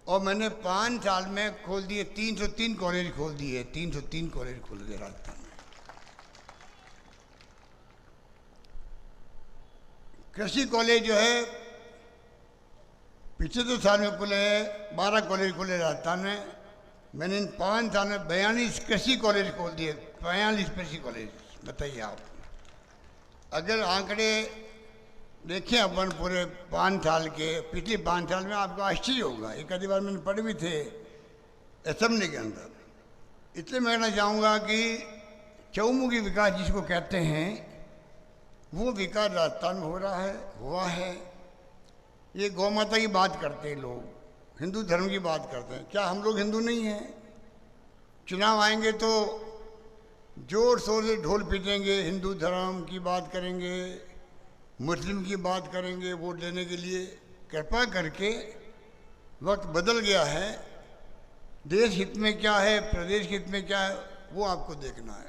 और मैंने 5 साल में खोल दिए 303 कॉलेज खोल दिए। 303 कॉलेज खोल दिए राजस्थान में। कृषि कॉलेज जो है 75 साल में खुले हैं, 12 कॉलेज खुले राजस्थान में। मैंने इन 5 साल में 42 कृषि कॉलेज खोल दिए, 42 कृषि कॉलेज। बताइए आप, अगर आंकड़े देखें अपन पूरे 5 साल के, पिछले 5 साल में, आपको आश्चर्य होगा। एक आधी बार मैंने पढ़े भी थे असेंबली के अंदर। इसलिए मैं कहना चाहूँगा कि चौमुखी विकास जिसको कहते हैं, वो विकास राजस्थान में हो रहा है, हुआ है। ये गौ माता की बात करते हैं लोग, हिंदू धर्म की बात करते हैं। क्या हम लोग हिंदू नहीं हैं? चुनाव आएंगे तो जोर शोर से ढोल पीटेंगे, हिंदू धर्म की बात करेंगे, मुस्लिम की बात करेंगे वोट लेने के लिए। कृपा करके वक्त बदल गया है। देश हित में क्या है, प्रदेश हित में क्या है, वो आपको देखना है।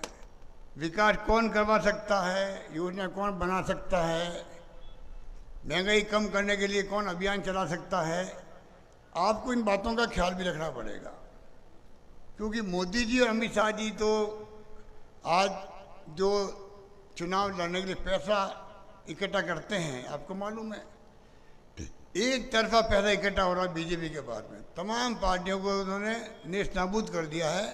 विकास कौन करवा सकता है, योजना कौन बना सकता है, महंगाई कम करने के लिए कौन अभियान चला सकता है, आपको इन बातों का ख्याल भी रखना पड़ेगा। क्योंकि मोदी जी और अमित शाह जी तो आज जो चुनाव लड़ने के लिए पैसा इकट्ठा करते हैं, आपको मालूम है, एक तरफा पैसा इकट्ठा हो रहा है बीजेपी के बाद में। तमाम पार्टियों को उन्होंने नेस्त नाबूद कर दिया है।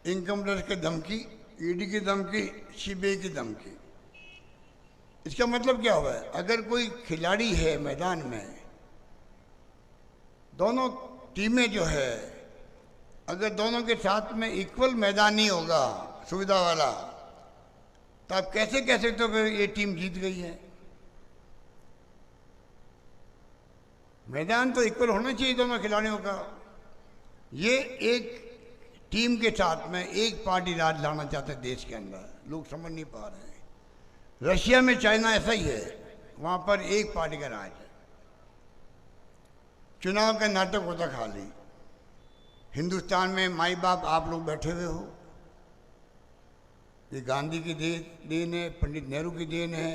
इनकम टैक्स की धमकी, ईडी की धमकी, सीबीआई की धमकी। इसका मतलब क्या हुआ है? अगर कोई खिलाड़ी है मैदान में, दोनों टीमें जो है, अगर दोनों के साथ में इक्वल मैदान नहीं होगा सुविधा वाला, तो आप कैसे कह सकते हो कि ये टीम जीत गई है? मैदान तो इक्वल होना चाहिए दोनों खिलाड़ियों का। ये एक टीम के साथ में एक पार्टी राज लाना चाहते हैं देश के अंदर, लोग समझ नहीं पा रहे हैं। रशिया में, चाइना ऐसा ही है, वहां पर एक पार्टी का राज है। चुनाव का नाटक होता खाली। हिंदुस्तान में माई बाप आप लोग बैठे हुए हो, ये गांधी की देन है, पंडित नेहरू की देन है,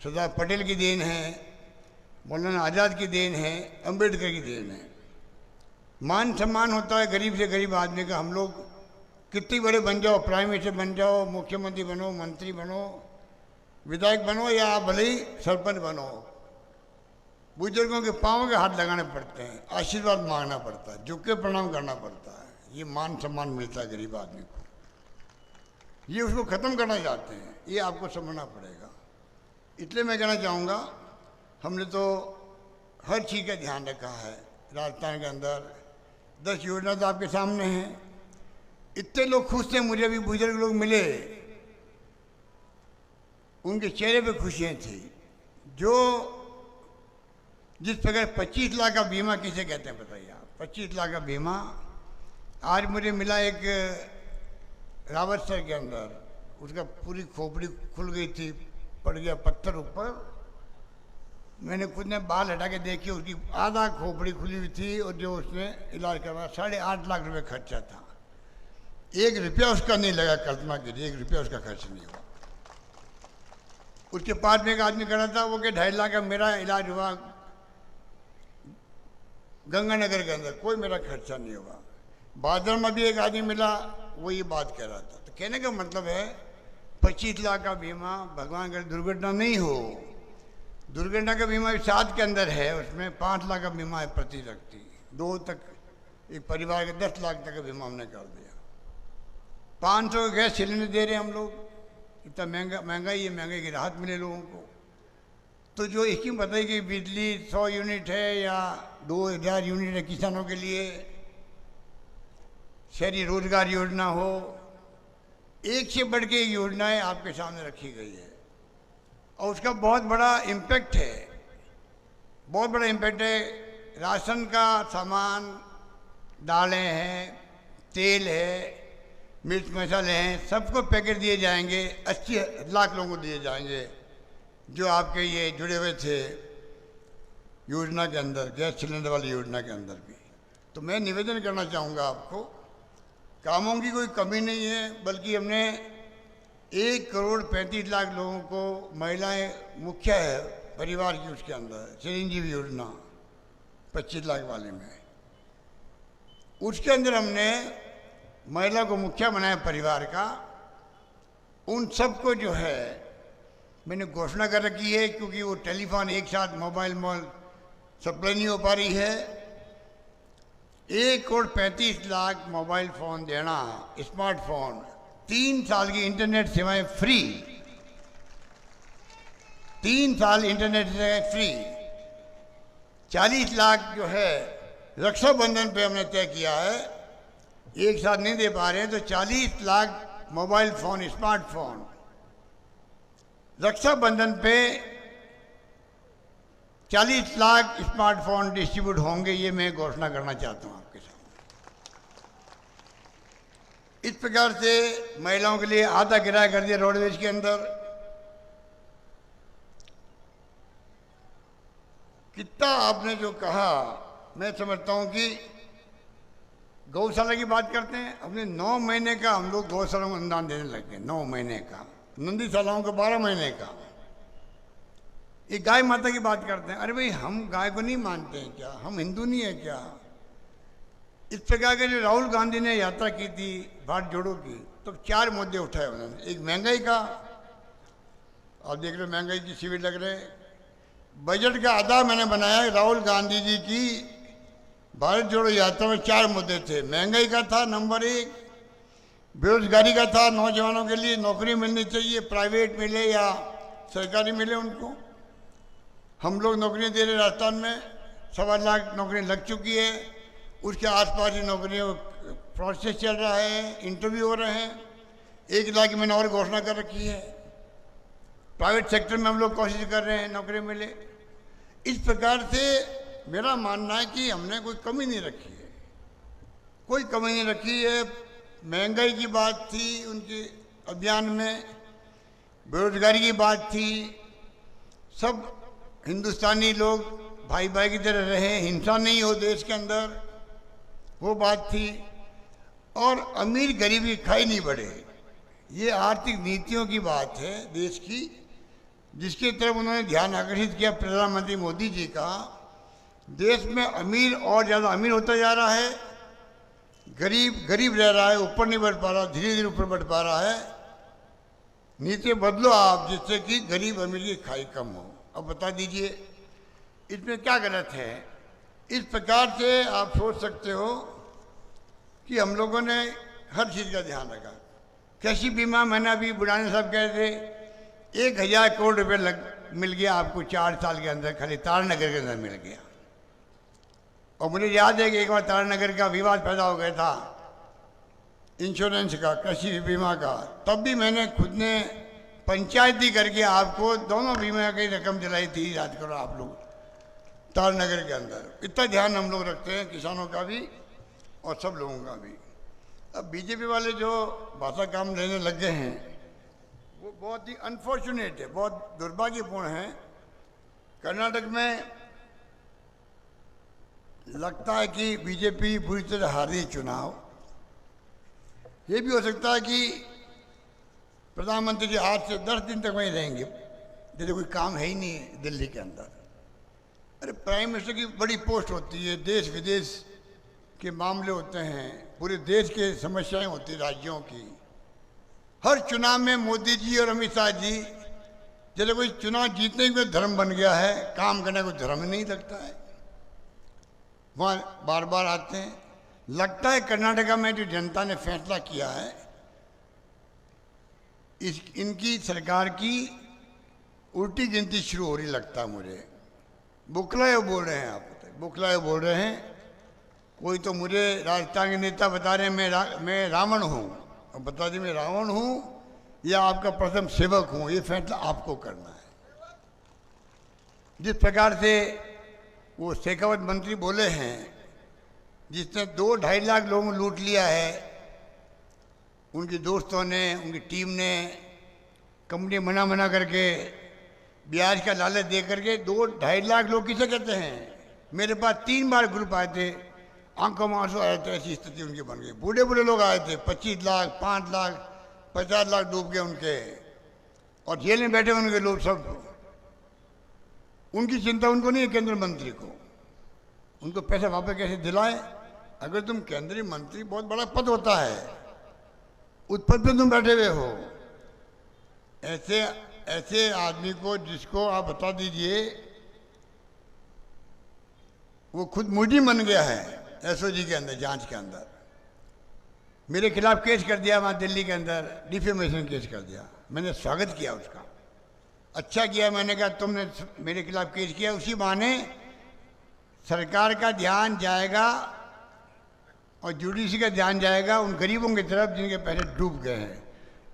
सरदार पटेल की देन है, मौलाना आज़ाद की देन है, अंबेडकर की देन है। मान सम्मान होता है गरीब से गरीब आदमी का। हम लोग कितने बड़े बन जाओ, प्राइम मिनिस्टर बन जाओ, मुख्यमंत्री बनो, मंत्री बनो, विधायक बनो, या आप भले ही सरपंच बनो, बुजुर्गों के पाँव के हाथ लगाने पड़ते हैं, आशीर्वाद मांगना पड़ता है, झुक के प्रणाम करना पड़ता है। ये मान सम्मान मिलता है गरीब आदमी को, ये उसको ख़त्म करना चाहते हैं। ये आपको समझना पड़ेगा। इसलिए मैं कहना चाहूँगा, हमने तो हर चीज़ का ध्यान रखा है राजस्थान के अंदर। 10 योजना तो आपके सामने हैं। इतने लोग खुश थे, मुझे भी बुजुर्ग लोग मिले, उनके चेहरे पे खुशियाँ थी। जो जिस प्रकार 25 लाख का बीमा किसे कहते हैं बताइए आप? 25 लाख का बीमा आज मुझे मिला एक रावतसर के अंदर, उसका पूरी खोपड़ी खुल गई थी, पड़ गया पत्थर ऊपर। मैंने खुद ने बाल हटा के देखी, उसकी आधा खोपड़ी खुली हुई थी, और जो उसने इलाज करवाया 8.5 लाख रुपए खर्चा था। 1 रुपया उसका नहीं लगा, कल्पना कीजिए, 1 रुपया उसका खर्च नहीं हुआ। उसके पास में एक आदमी खड़ा था, वो के 2.5 लाख का मेरा इलाज हुआ गंगानगर के अंदर, कोई मेरा खर्चा नहीं हुआ। बादल में भी एक आदमी मिला, वो ये बात कह रहा था। तो कहने का मतलब है 25 लाख का बीमा, भगवान करे दुर्घटना नहीं हो, दुर्घटना का बीमा 7 के अंदर है, उसमें 5 लाख का बीमा है प्रति व्यक्ति, 2 तक एक परिवार का 10 लाख तक का बीमा हमने कर दिया। 500 गैस सिलेंडर दे रहे हैं हम लोग, इतना महंगाई है, महंगाई की राहत मिले लोगों को। तो जो स्कीम बताई कि बिजली 100 यूनिट है या 2000 यूनिट है किसानों के लिए, शहरी रोजगार योजना हो, एक से बढ़ के एक योजनाएं आपके सामने रखी गई है, और उसका बहुत बड़ा इम्पैक्ट है। बहुत बड़ा इम्पैक्ट है। राशन का सामान, दालें हैं, तेल है, मिर्च मसाले हैं, सबको पैकेट दिए जाएंगे। 80 लाख लोगों को दिए जाएंगे जो आपके ये जुड़े हुए थे योजना के अंदर, गैस सिलेंडर वाली योजना के अंदर भी। तो मैं निवेदन करना चाहूँगा आपको, कामों की कोई कमी नहीं है, बल्कि हमने 1,35,00,000 लोगों को, महिलाएं मुख्य है परिवार की, उसके अंदर चिरंजीवी योजना 25 लाख वाले में, उसके अंदर हमने महिला को मुखिया बनाया परिवार का। उन सबको जो है मैंने घोषणा कर रखी है, क्योंकि वो टेलीफोन एक साथ मोबाइल सप्लाई नहीं हो पा रही है। 1,35,00,000 मोबाइल फ़ोन देना, स्मार्टफोन, 3 साल की इंटरनेट सेवाएं फ्री, 3 साल इंटरनेट सेवाएं फ्री। 40 लाख जो है रक्षाबंधन पे हमने तय किया है, एक साथ नहीं दे पा रहे हैं, तो 40 lakh mobile phone, smartphone Rakshabandhan पे 40 लाख स्मार्टफोन डिस्ट्रीब्यूट होंगे। ये मैं घोषणा करना चाहता हूँ आपके सामने। इस प्रकार से महिलाओं के लिए आधा किराया कर दिया रोडवेज के अंदर। कितना आपने जो कहा, मैं समझता हूँ कि गौशाला की बात करते हैं, अपने 9 महीने का हम लोग गौशाला को अनुदान देने लग गए। 9 महीने का, नंदीशालाओं को 12 महीने का। ये गाय माता की बात करते हैं, अरे भाई हम गाय को नहीं मानते हैं क्या? हम हिंदू नहीं है क्या? इस प्रकार के जो राहुल गांधी ने यात्रा की थी भारत जोड़ो की, तो 4 मुद्दे उठाए उन्होंने। एक महंगाई का, आप देख रहे महंगाई की शिविर लग रहे। बजट का आधा मैंने बनाया, राहुल गांधी जी की भारत जोड़ो यात्रा में 4 मुद्दे थे। महंगाई का था नंबर 1, बेरोजगारी का था, नौजवानों के लिए नौकरी मिलनी चाहिए, प्राइवेट मिले या सरकारी मिले उनको। हम लोग नौकरियां दे रहे, राजस्थान में 1.25 लाख नौकरियां लग चुकी है, उसके आसपास ही नौकरियों प्रोसेस चल रहा है, इंटरव्यू हो रहे हैं। 1 लाख की मैंने और घोषणा कर रखी है। प्राइवेट सेक्टर में हम लोग कोशिश कर रहे हैं नौकरी मिले। इस प्रकार से मेरा मानना है कि हमने कोई कमी नहीं रखी है, कोई कमी नहीं रखी है। महंगाई की बात थी उनके अभियान में, बेरोजगारी की बात थी, सब हिंदुस्तानी लोग भाई भाई की तरह रहे, हिंसा नहीं हो देश के अंदर, वो बात थी। और अमीर गरीब की खाई नहीं बढ़े, ये आर्थिक नीतियों की बात है देश की, जिसकी तरफ उन्होंने ध्यान आकर्षित किया प्रधानमंत्री मोदी जी का। देश में अमीर और ज़्यादा अमीर होता जा रहा है, गरीब गरीब रह रहा है, ऊपर नहीं बढ़ पा रहा, धीरे धीरे ऊपर बढ़ पा रहा है। नीति बदलो आप, जिससे कि गरीब अमीर की खाई कम हो। अब बता दीजिए इसमें क्या गलत है? इस प्रकार से आप सोच सकते हो कि हम लोगों ने हर चीज़ का ध्यान रखा। कृषि बीमा, मैंने अभी बुढ़ाने साहब कह रहे थे 1,000 करोड़ रुपये मिल गया आपको 4 साल के अंदर, खाली तारानगर के अंदर मिल गया। और मुझे याद है कि एक बार तारानगर का विवाद पैदा हो गया था इंश्योरेंस का, कृषि बीमा का, तब भी मैंने खुद ने पंचायती करके आपको दोनों बीमा की रकम दिलाई थी। याद करो आप लोग, तारानगर के अंदर। इतना ध्यान हम लोग रखते हैं किसानों का भी और सब लोगों का भी। अब बीजेपी वाले जो भाषा काम लेने लग गए हैं, वो बहुत ही अनफॉर्चुनेट है, बहुत दुर्भाग्यपूर्ण है। कर्नाटक में लगता है कि बीजेपी बुरी तरह हारी चुनाव। ये भी हो सकता है कि प्रधानमंत्री जी आज से 10 दिन तक वहीं रहेंगे, जैसे कोई काम है ही नहीं दिल्ली के अंदर। अरे प्राइम मिनिस्टर की बड़ी पोस्ट होती है, देश विदेश के मामले होते हैं, पूरे देश के समस्याएं होती हैं राज्यों की। हर चुनाव में मोदी जी और अमित शाह जी, जैसे कोई चुनाव जीतने का धर्म बन गया है, काम करने को धर्म ही नहीं लगता है, वहाँ बार बार आते हैं। लगता है कर्नाटका में जो जनता ने फैसला किया है, इनकी सरकार की उल्टी गिनती शुरू हो रही लगता है मुझे। बुकलायो बोल रहे हैं आप, बुकलायो बोल रहे हैं। कोई तो मुझे राजस्थान के नेता बता रहे हैं मैं रावण हूँ। अब बता दी मैं रावण हूँ या आपका प्रथम सेवक हूँ, ये फैसला आपको करना है। जिस प्रकार से वो शेखावत मंत्री बोले हैं जिसने 2-2.5 लाख लोगों को लूट लिया है, उनके दोस्तों ने, उनकी टीम ने, कंपनी मना करके ब्याज का लालच दे करके 2-2.5 लाख लोग किसे कहते हैं। मेरे पास 3 बार ग्रुप आए थे, आंखों में आंसू आए थे, ऐसी स्थिति उनकी बन गई। बूढ़े लोग आए थे, 25 लाख, 5 लाख, 50 लाख डूब गए उनके, और जेल में बैठे उनके लोग सब। उनकी चिंता उनको नहीं है, केंद्रीय मंत्री को। उनको पैसा वापस कैसे दिलाएं। अगर तुम केंद्रीय मंत्री, बहुत बड़ा पद होता है, उस पद पे तुम बैठे हुए हो, ऐसे आदमी को जिसको आप बता दीजिए वो खुद मुजरिम बन गया है एसओजी के अंदर, जांच के अंदर। मेरे खिलाफ केस कर दिया वहाँ दिल्ली के अंदर, डिफेमेशन केस कर दिया। मैंने स्वागत किया उसका, अच्छा किया। मैंने कहा तुमने मेरे खिलाफ केस किया, उसी बहाने सरकार का ध्यान जाएगा और जुडिशरी का ध्यान जाएगा उन गरीबों की तरफ जिनके पैसे डूब गए हैं।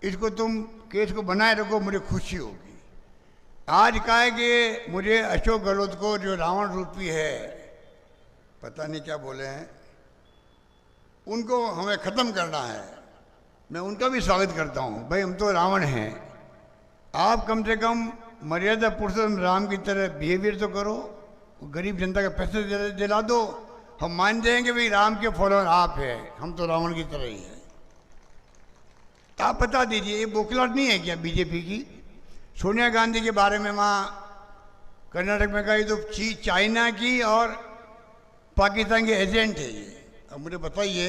इसको तुम केस को बनाए रखो, मुझे खुशी होगी। आज कहा है कि मुझे अशोक गहलोत को, जो रावण रूपी है, पता नहीं क्या बोले हैं, उनको हमें ख़त्म करना है। मैं उनका भी स्वागत करता हूँ। भाई हम तो रावण हैं, आप कम से कम मर्यादा पुरुषोत्तम राम की तरह बिहेवियर तो करो, गरीब जनता का पैसे दिला दो, हम मान जाएंगे भाई राम के फॉलोअर आप हैं, हम तो रावण की तरह ही हैं। तो आप बता दीजिए, ये बोखलाहट नहीं है क्या बीजेपी की? सोनिया गांधी के बारे में वहाँ कर्नाटक में कहा तो चीज चाइना की और पाकिस्तान के एजेंट है ये। अब मुझे बताइए,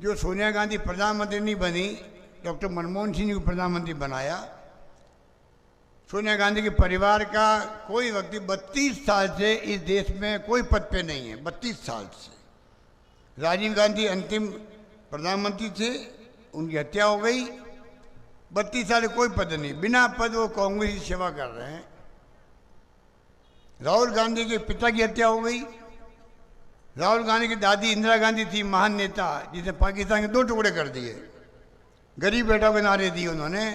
जो सोनिया गांधी प्रधानमंत्री नहीं बनी, डॉक्टर मनमोहन सिंह को प्रधानमंत्री बनाया। सोनिया गांधी के परिवार का कोई व्यक्ति 32 साल से इस देश में कोई पद पे नहीं है, 32 साल से। राजीव गांधी अंतिम प्रधानमंत्री थे, उनकी हत्या हो गई, 32 साल कोई पद नहीं, बिना पद वो कांग्रेस की सेवा कर रहे हैं। राहुल गांधी के पिता की हत्या हो गई। राहुल गांधी की दादी इंदिरा गांधी थी, महान नेता, जिसने पाकिस्तान के 2 टुकड़े कर दिए, गरीब बेटा के नारे दिए उन्होंने,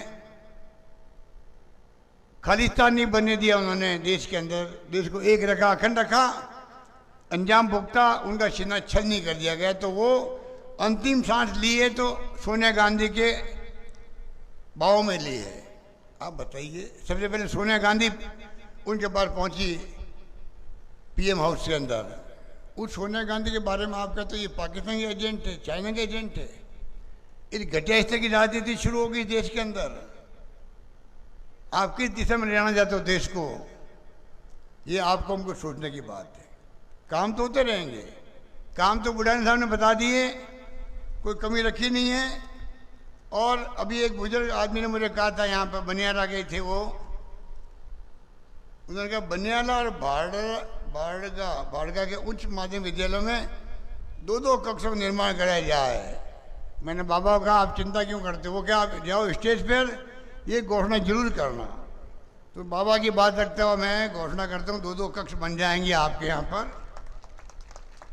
खालिस्तान नहीं बनने दिया उन्होंने देश के अंदर, देश को एक रखा, अखंड रखा, अंजाम भुगता, उनका सीना छल नहीं कर दिया गया। तो वो अंतिम सांस लिए तो सोनिया गांधी के बाहों में लिए है। आप बताइए, सबसे पहले सोनिया गांधी उनके पास पहुंची पीएम हाउस के अंदर। उस सोनिया गांधी के बारे में आप कहते हो ये पाकिस्तान के एजेंट है, चाइना के एजेंट है। इस घटिया स्तर की राजनीति शुरू हो गई देश के अंदर। आप किस दिशा में ले जाना चाहते हो देश को, ये आपको हमको सोचने की बात है। काम तो होते रहेंगे, काम तो बुढ़ानी साहब ने बता दिए, कोई कमी रखी नहीं है। और अभी एक बुजुर्ग आदमी ने मुझे कहा था, यहाँ पर बनियाला गए थे वो, उन्होंने कहा बनियाला और बाड़गा के उच्च माध्यमिक विद्यालयों में 2-2 कक्षों का निर्माण कराया जाए। मैंने बाबा को कहा आप चिंता क्यों करते हो? वो क्या, आप जाओ स्टेज पर, ये घोषणा जरूर करना। तो बाबा की बात रखते हुए मैं घोषणा करता हूँ 2-2 कक्ष बन जाएंगे आपके यहाँ पर।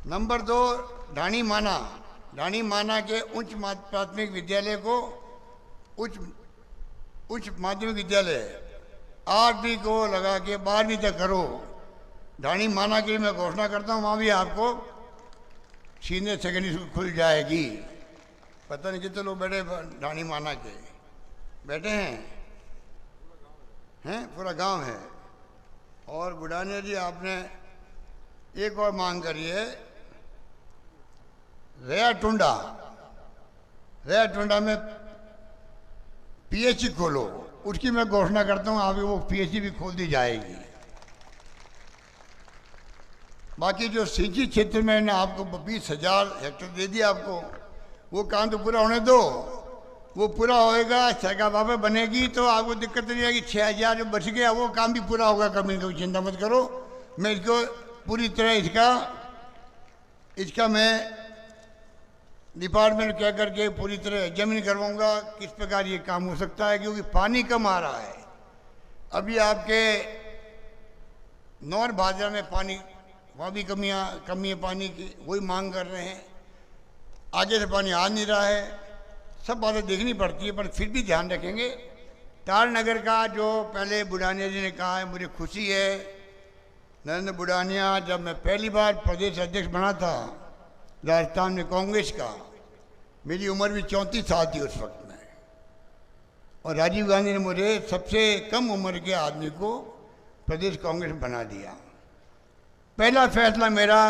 नंबर 2, ढाणी माना के उच्च प्राथमिक विद्यालय को उच्च माध्यमिक विद्यालय 8वीं को लगा के 12वीं तक करो। ढाणी माना के लिए मैं घोषणा करता हूँ, वहाँ भी आपको सीनियर सेकेंडरी स्कूल खुल जाएगी। पता नहीं कितने लोग बैठे ढाणी माना के बैठे हैं, पूरा गांव है। और बुढ़ानिया जी, आपने एक और मांग करी है, रेया टुंडा में पीएचई खोलो। उसकी मैं घोषणा करता हूँ, आगे वो पीएचई भी खोल दी जाएगी। बाकी जो सिंची क्षेत्र में ना आपको 20,000 हेक्टेयर दे दिया आपको, वो काम तो पूरा होने दो, वो पूरा होएगा, सरकार वापस बनेगी तो आपको दिक्कत नहीं आएगी। 6,000 जो बच गया वो काम भी पूरा होगा, कभी चिंता मत करो। मैं इसको पूरी तरह इसका मैं डिपार्टमेंट कह करके पूरी तरह एग्जामिन करवाऊंगा किस प्रकार ये काम हो सकता है, क्योंकि पानी कम आ रहा है। अभी आपके नॉर्थ भाजपा में पानी, वहाँ भी कमी है पानी की, वही मांग कर रहे हैं। आगे से पानी आ नहीं रहा है, सब बातें देखनी पड़ती है, पर फिर भी ध्यान रखेंगे। तारनगर का जो पहले बुढ़ानिया जी ने कहा है, मुझे खुशी है नरेंद्र बुढ़ानिया, जब मैं पहली बार प्रदेश अध्यक्ष बना था राजस्थान में कांग्रेस का, मेरी उम्र भी 34 साल थी उस वक्त में, और राजीव गांधी ने मुझे सबसे कम उम्र के आदमी को प्रदेश कांग्रेस बना दिया। पहला फैसला मेरा,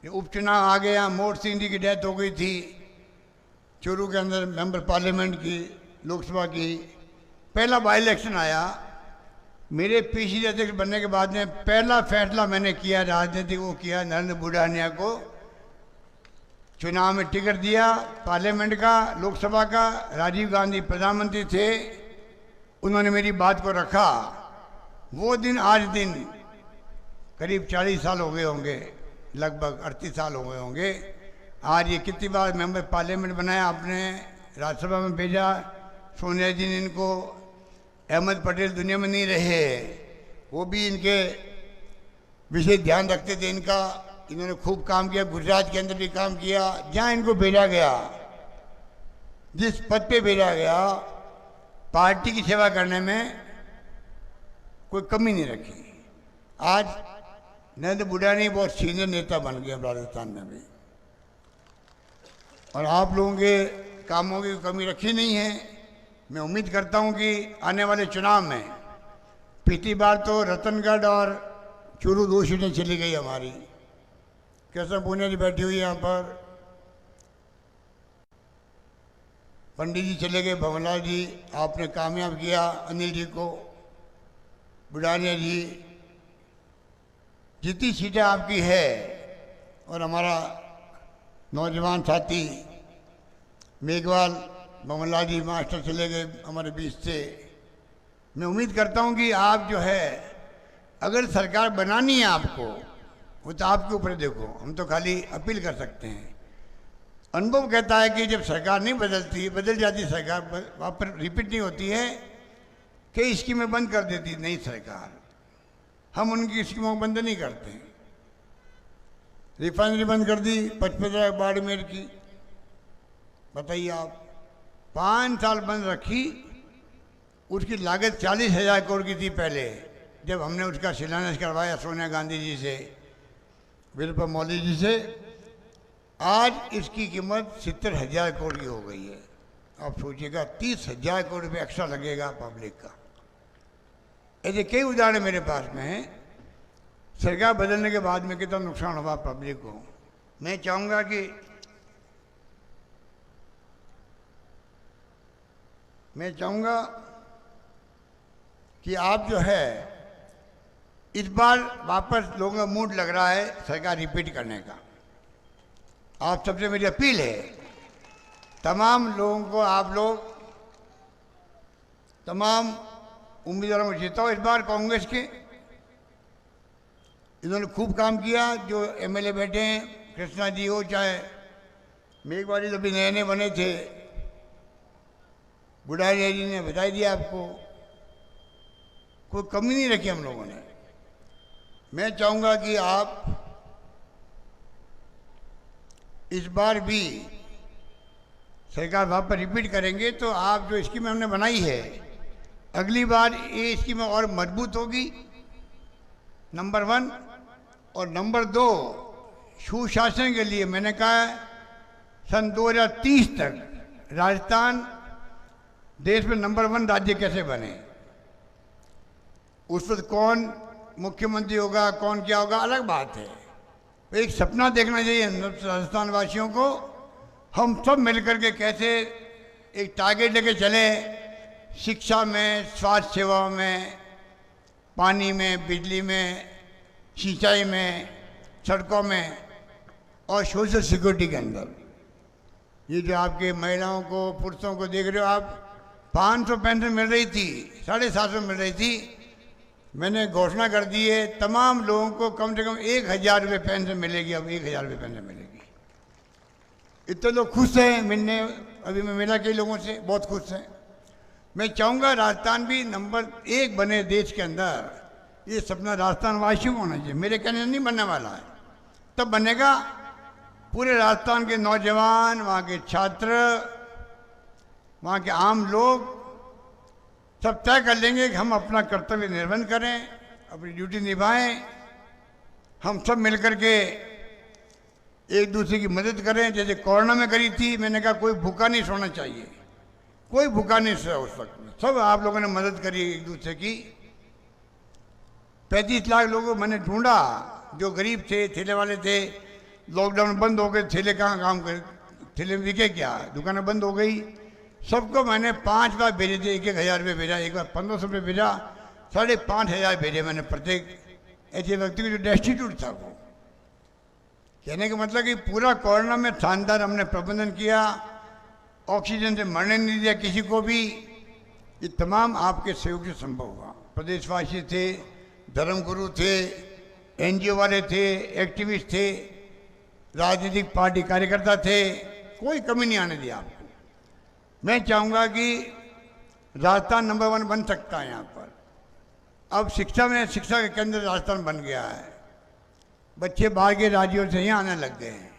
उपचुनाव आ गया, मोहन सिंह जी की डेथ हो गई थी चूरू के अंदर, मेंबर पार्लियामेंट की, लोकसभा की। पहला बाई इलेक्शन आया, मेरे पीसीसी अध्यक्ष बनने के बाद में पहला फैसला मैंने किया राजनीति वो किया, नरेंद्र बुढ़ानिया को चुनाव में टिकट दिया, पार्लियामेंट का, लोकसभा का। राजीव गांधी प्रधानमंत्री थे, उन्होंने मेरी बात को रखा। वो दिन आज दिन करीब 40 साल हो गए होंगे, लगभग 38 साल हो गए होंगे। आज ये कितनी बार मेंबर पार्लियामेंट बनाया आपने, राज्यसभा में भेजा, सोनिया जी ने इनको, अहमद पटेल दुनिया में नहीं रहे, वो भी इनके विशेष ध्यान रखते थे इनका। इन्होंने खूब काम किया, गुजरात के अंदर भी काम किया। जहाँ इनको भेजा गया, जिस पद पे भेजा गया, पार्टी की सेवा करने में कोई कमी नहीं रखी। आज नरेंद्र बुढ़ानी बहुत सीनियर नेता बन गया राजस्थान में भी, और आप लोगों के कामों की कमी रखी नहीं है। मैं उम्मीद करता हूं कि आने वाले चुनाव में, पिछली बार तो रतनगढ़ और चूरू 2 सीटें चली गई हमारी। कैसा पूनिया जी बैठी हुई यहाँ पर, पंडित जी चले गए, भवनलाल जी आपने कामयाब किया, अनिल जी को, बुढ़ानिया जी, जितनी सीटें आपकी है, और हमारा नौजवान साथी मेघवाल भवनलाल जी मास्टर चले गए हमारे बीच से। मैं उम्मीद करता हूं कि आप जो है, अगर सरकार बनानी है आपको, वो तो आपके ऊपर देखो, हम तो खाली अपील कर सकते हैं। अनुभव कहता है कि जब सरकार नहीं बदलती, बदल जाती सरकार, वापस रिपीट नहीं होती है, कई स्कीमें बंद कर देती नई सरकार। हम उनकी स्कीमों को बंद नहीं करते हैं। रिफाइनरी बंद कर दी, 55 बाड़मेर की, बताइए आप, 5 साल बंद रखी। उसकी लागत 40,000 करोड़ की थी पहले, जब हमने उसका शिलान्यास करवाया सोनिया गांधी जी से, वीरप्पा मोइली जी से। आज इसकी कीमत 70,000 करोड़ की हो गई है। आप सोचिएगा, 30,000 करोड़ रुपये एक्स्ट्रा लगेगा पब्लिक का। ऐसे कई उदाहरण मेरे पास में हैं, सरकार बदलने के बाद में कितना नुकसान हुआ पब्लिक को। मैं चाहूँगा कि आप जो है, इस बार वापस लोगों का मूड लग रहा है सरकार रिपीट करने का। आप सबसे मेरी अपील है, तमाम लोगों को, आप लोग तमाम उम्मीदवारों को जिताओ इस बार कांग्रेस के। इन्होंने खूब काम किया, जो एमएलए बैठे हैं, कृष्णा जी हो चाहे मेघवाल जी, तो भी नए नए बने थे, बुढ़ानिया जी ने बता दिया आपको, कोई कमी नहीं रखी हम लोगों ने। मैं चाहूँगा कि आप इस बार भी सरकार वापस रिपीट करेंगे, तो आप जो स्कीम हमने बनाई है, अगली बार ये स्कीम और मजबूत होगी, नंबर 1। और नंबर 2, सुशासन के लिए मैंने कहा सन 2030 तक राजस्थान देश में नंबर 1 राज्य कैसे बने। उस वक्त कौन मुख्यमंत्री होगा, कौन क्या होगा, अलग बात है। एक सपना देखना चाहिए राजस्थान वासियों को, हम सब मिलकर के कैसे एक टारगेट लेके चले, शिक्षा में, स्वास्थ्य सेवाओं में, पानी में, बिजली में, सिंचाई में, सड़कों में, और सोशल सिक्योरिटी के अंदर। ये जो आपके महिलाओं को, पुरुषों को देख रहे हो आप, 500 पेंशन मिल रही थी, 750 मिल रही थी। मैंने घोषणा कर दी है, तमाम लोगों को कम से कम 1,000 रुपये पेंशन मिलेगी। अब 1,000 रुपये पेंशन मिलेगी। इतने लोग खुश हैं मिलने, अभी मैं मिला कई लोगों से, बहुत खुश हैं। मैं चाहूँगा राजस्थान भी नंबर 1 बने देश के अंदर। ये सपना राजस्थान वासियों को होना चाहिए, मेरे कहने से नहीं बनने वाला है। तब बनेगा, पूरे राजस्थान के नौजवान, वहाँ के छात्र, वहाँ के आम लोग सब तय कर लेंगे कि हम अपना कर्तव्य निर्वहन करें, अपनी ड्यूटी निभाएं, हम सब मिलकर के एक दूसरे की मदद करें। जैसे कोरोना में करी थी, मैंने कहा कोई भूखा नहीं सोना चाहिए, कोई भूखा नहीं सो सकता। सब आप लोगों ने मदद करी एक दूसरे की। 35 लाख लोगों मैंने ढूंढा जो गरीब थे, ठेले वाले थे। लॉकडाउन बंद हो गए, ठेले कहाँ काम कर, ठेले में बिके क्या, दुकानें बंद हो गई। सबको मैंने 5 बार भेजे थे, 1,000 रुपये भेजा, एक बार 1,500 रुपये भेजा, 5,500 भेजे मैंने प्रत्येक ऐसे व्यक्ति को जो डेस्टिट्यूट था। वो कहने का मतलब कि पूरा कोरोना में शानदार हमने प्रबंधन किया, ऑक्सीजन से मरने नहीं दिया किसी को भी। ये तमाम आपके सहयोग से संभव हुआ। प्रदेशवासी थे, धर्मगुरु थे, एनजीओ वाले थे, एक्टिविस्ट थे, राजनीतिक पार्टी कार्यकर्ता थे, कोई कमी नहीं आने दिया आपको। मैं चाहूँगा कि राजस्थान नंबर 1 बन सकता है यहाँ पर। अब शिक्षा के केंद्र राजस्थान बन गया है। बच्चे बाहर के राज्यों से यहाँ आने लग गए हैं।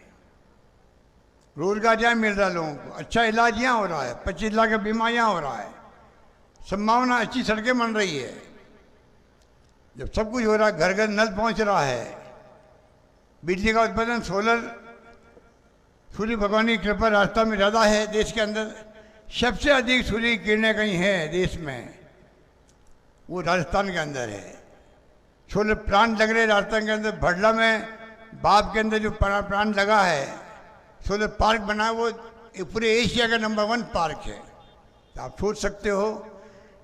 रोजगार यहाँ मिल रहा है लोगों को, अच्छा इलाज यहाँ हो रहा है, 25 लाख का बीमा यहाँ हो रहा है, संभावना, अच्छी सड़कें बन रही है। जब सब कुछ हो रहा है, घर घर नल पहुँच रहा है, बिजली का उत्पादन सोलर, सूर्य भगवान की कृपा राजस्थान में ज़्यादा है। देश के अंदर सबसे अधिक सूर्य की किरणें कहीं हैं देश में, वो राजस्थान के अंदर है। सोलर प्लांट लग रहे राजस्थान के अंदर। भडला में बाप के अंदर जो प्लांट लगा है, सोलर पार्क बना है, वो पूरे एशिया का नंबर 1 पार्क है। तो आप सोच सकते हो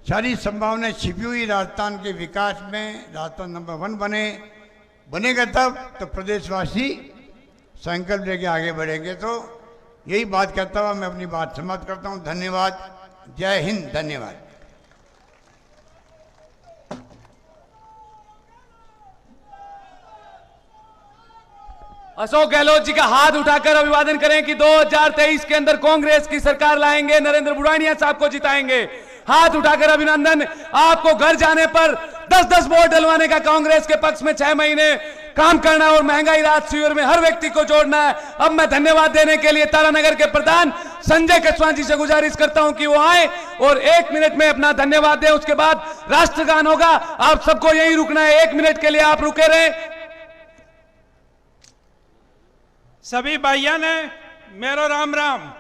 सारी संभावनाएं छिपी हुई राजस्थान के विकास में। राजस्थान नंबर 1 बनेगा तब तो प्रदेशवासी संकल्प लेके आगे बढ़ेंगे। तो यही बात कहता हुआ मैं अपनी बात समाप्त करता हूँ। धन्यवाद। जय हिंद। धन्यवाद। अशोक गहलोत जी का हाथ उठाकर अभिवादन करें कि 2023 के अंदर कांग्रेस की सरकार लाएंगे, नरेंद्र बुढ़ानिया साहब को जिताएंगे। हाथ उठाकर अभिनंदन। आपको घर जाने पर 10-10 वोट डलवाने का, कांग्रेस के पक्ष में 6 महीने काम करना और महंगाई राहत शिविर में हर व्यक्ति को जोड़ना है। अब मैं धन्यवाद देने के लिए तारानगर के प्रधान संजय कसवां जी से गुजारिश करता हूं कि वो आए और 1 मिनट में अपना धन्यवाद दें। उसके बाद राष्ट्रगान होगा। आप सबको यही रुकना है, 1 मिनट के लिए आप रुके रहे। सभी भाइयों ने मेरो राम राम।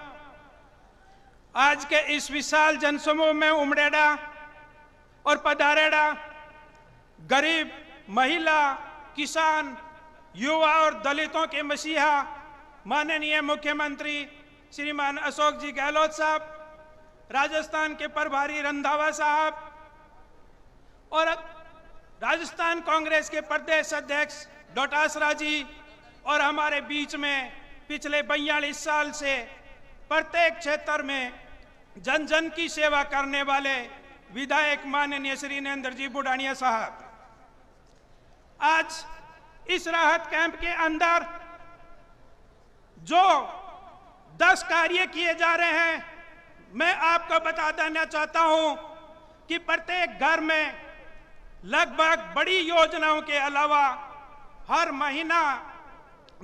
आज के इस विशाल जनसमूह में उमड़ेड़ा और पधारेड़ा गरीब, महिला, किसान, युवा और दलितों के मसीहा माननीय मुख्यमंत्री श्रीमान अशोक जी गहलोत साहब, राजस्थान के प्रभारी रंधावा साहब और राजस्थान कांग्रेस के प्रदेश अध्यक्ष डोटासरा जी और हमारे बीच में पिछले 42 साल से प्रत्येक क्षेत्र में जन जन की सेवा करने वाले विधायक माननीय श्री नरेंद्र जी बुढ़ानिया साहब। आज इस राहत कैंप के अंदर जो 10 कार्य किए जा रहे हैं, मैं आपको बता देना चाहता हूं कि प्रत्येक घर में लगभग बड़ी योजनाओं के अलावा हर महीना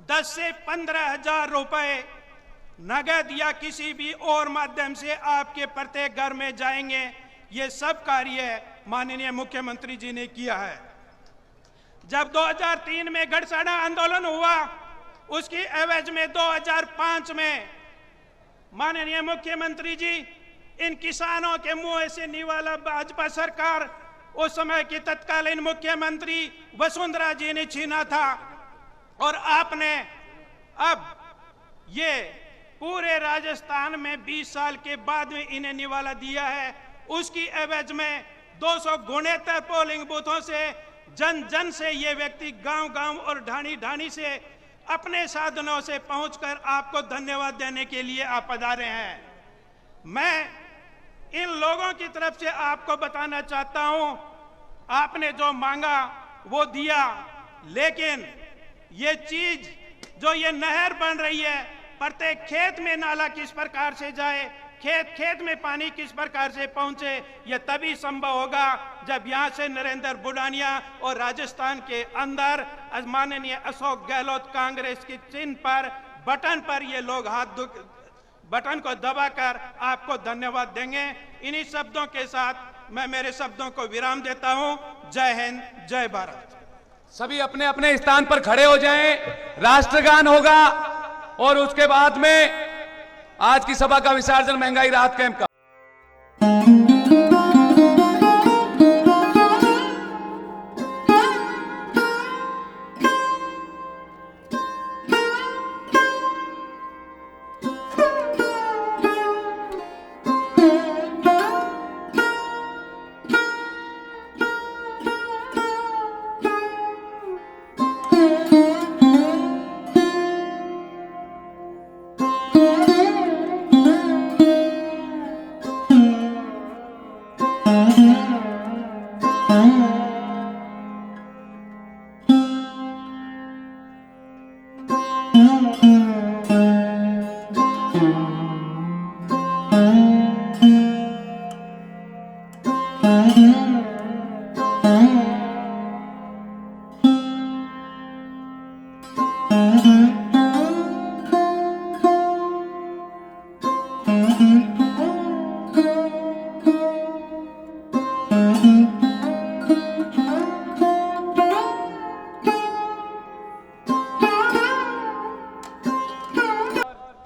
10 से 15,000 रुपए नगद या किसी भी और माध्यम से आपके प्रत्येक घर में जाएंगे। ये सब कार्य माननीय मुख्यमंत्री जी ने किया है। जब 2003 में गढ़साना आंदोलन हुआ, उसकी एवज में 2005 में माननीय मुख्यमंत्री जी इन किसानों के मुंह से निवाला भाजपा सरकार, उस समय की तत्कालीन मुख्यमंत्री वसुंधरा जी ने छीना था और आपने अब ये पूरे राजस्थान में 20 साल के बाद में इन्हें निवाला दिया है। उसकी एवज में 269 पोलिंग बूथों से जन जन से ये व्यक्ति गांव गांव और ढाणी ढाणी से अपने साधनों से पहुंचकर आपको धन्यवाद देने के लिए आप पधारे हैं। मैं इन लोगों की तरफ से आपको बताना चाहता हूं, आपने जो मांगा वो दिया, लेकिन ये चीज जो ये नहर बन रही है, प्रत्येक खेत में नाला किस प्रकार से जाए, खेत खेत में पानी किस प्रकार से पहुंचे, यह तभी संभव होगा जब यहां से नरेंद्र बुढ़ानिया और राजस्थान के अंदर माननीय अशोक गहलोत कांग्रेस के चिन्ह पर बटन पर ये लोग बटन को दबाकर आपको धन्यवाद देंगे। इन्हीं शब्दों के साथ मैं मेरे शब्दों को विराम देता हूं। जय हिंद, जय भारत। सभी अपने अपने स्थान पर खड़े हो जाएं, राष्ट्रगान होगा और उसके बाद में आज की सभा का विसर्जन महंगाई राहत कैंप का।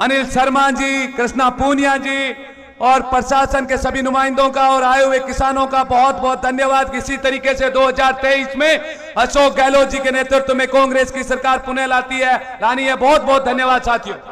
अनिल शर्मा जी, कृष्णा पूनिया जी और प्रशासन के सभी नुमाइंदों का और आए हुए किसानों का बहुत बहुत धन्यवाद। इसी तरीके से 2023 में अशोक गहलोत जी के नेतृत्व में कांग्रेस की सरकार पुनः लाती है, रानी है। बहुत बहुत धन्यवाद साथियों।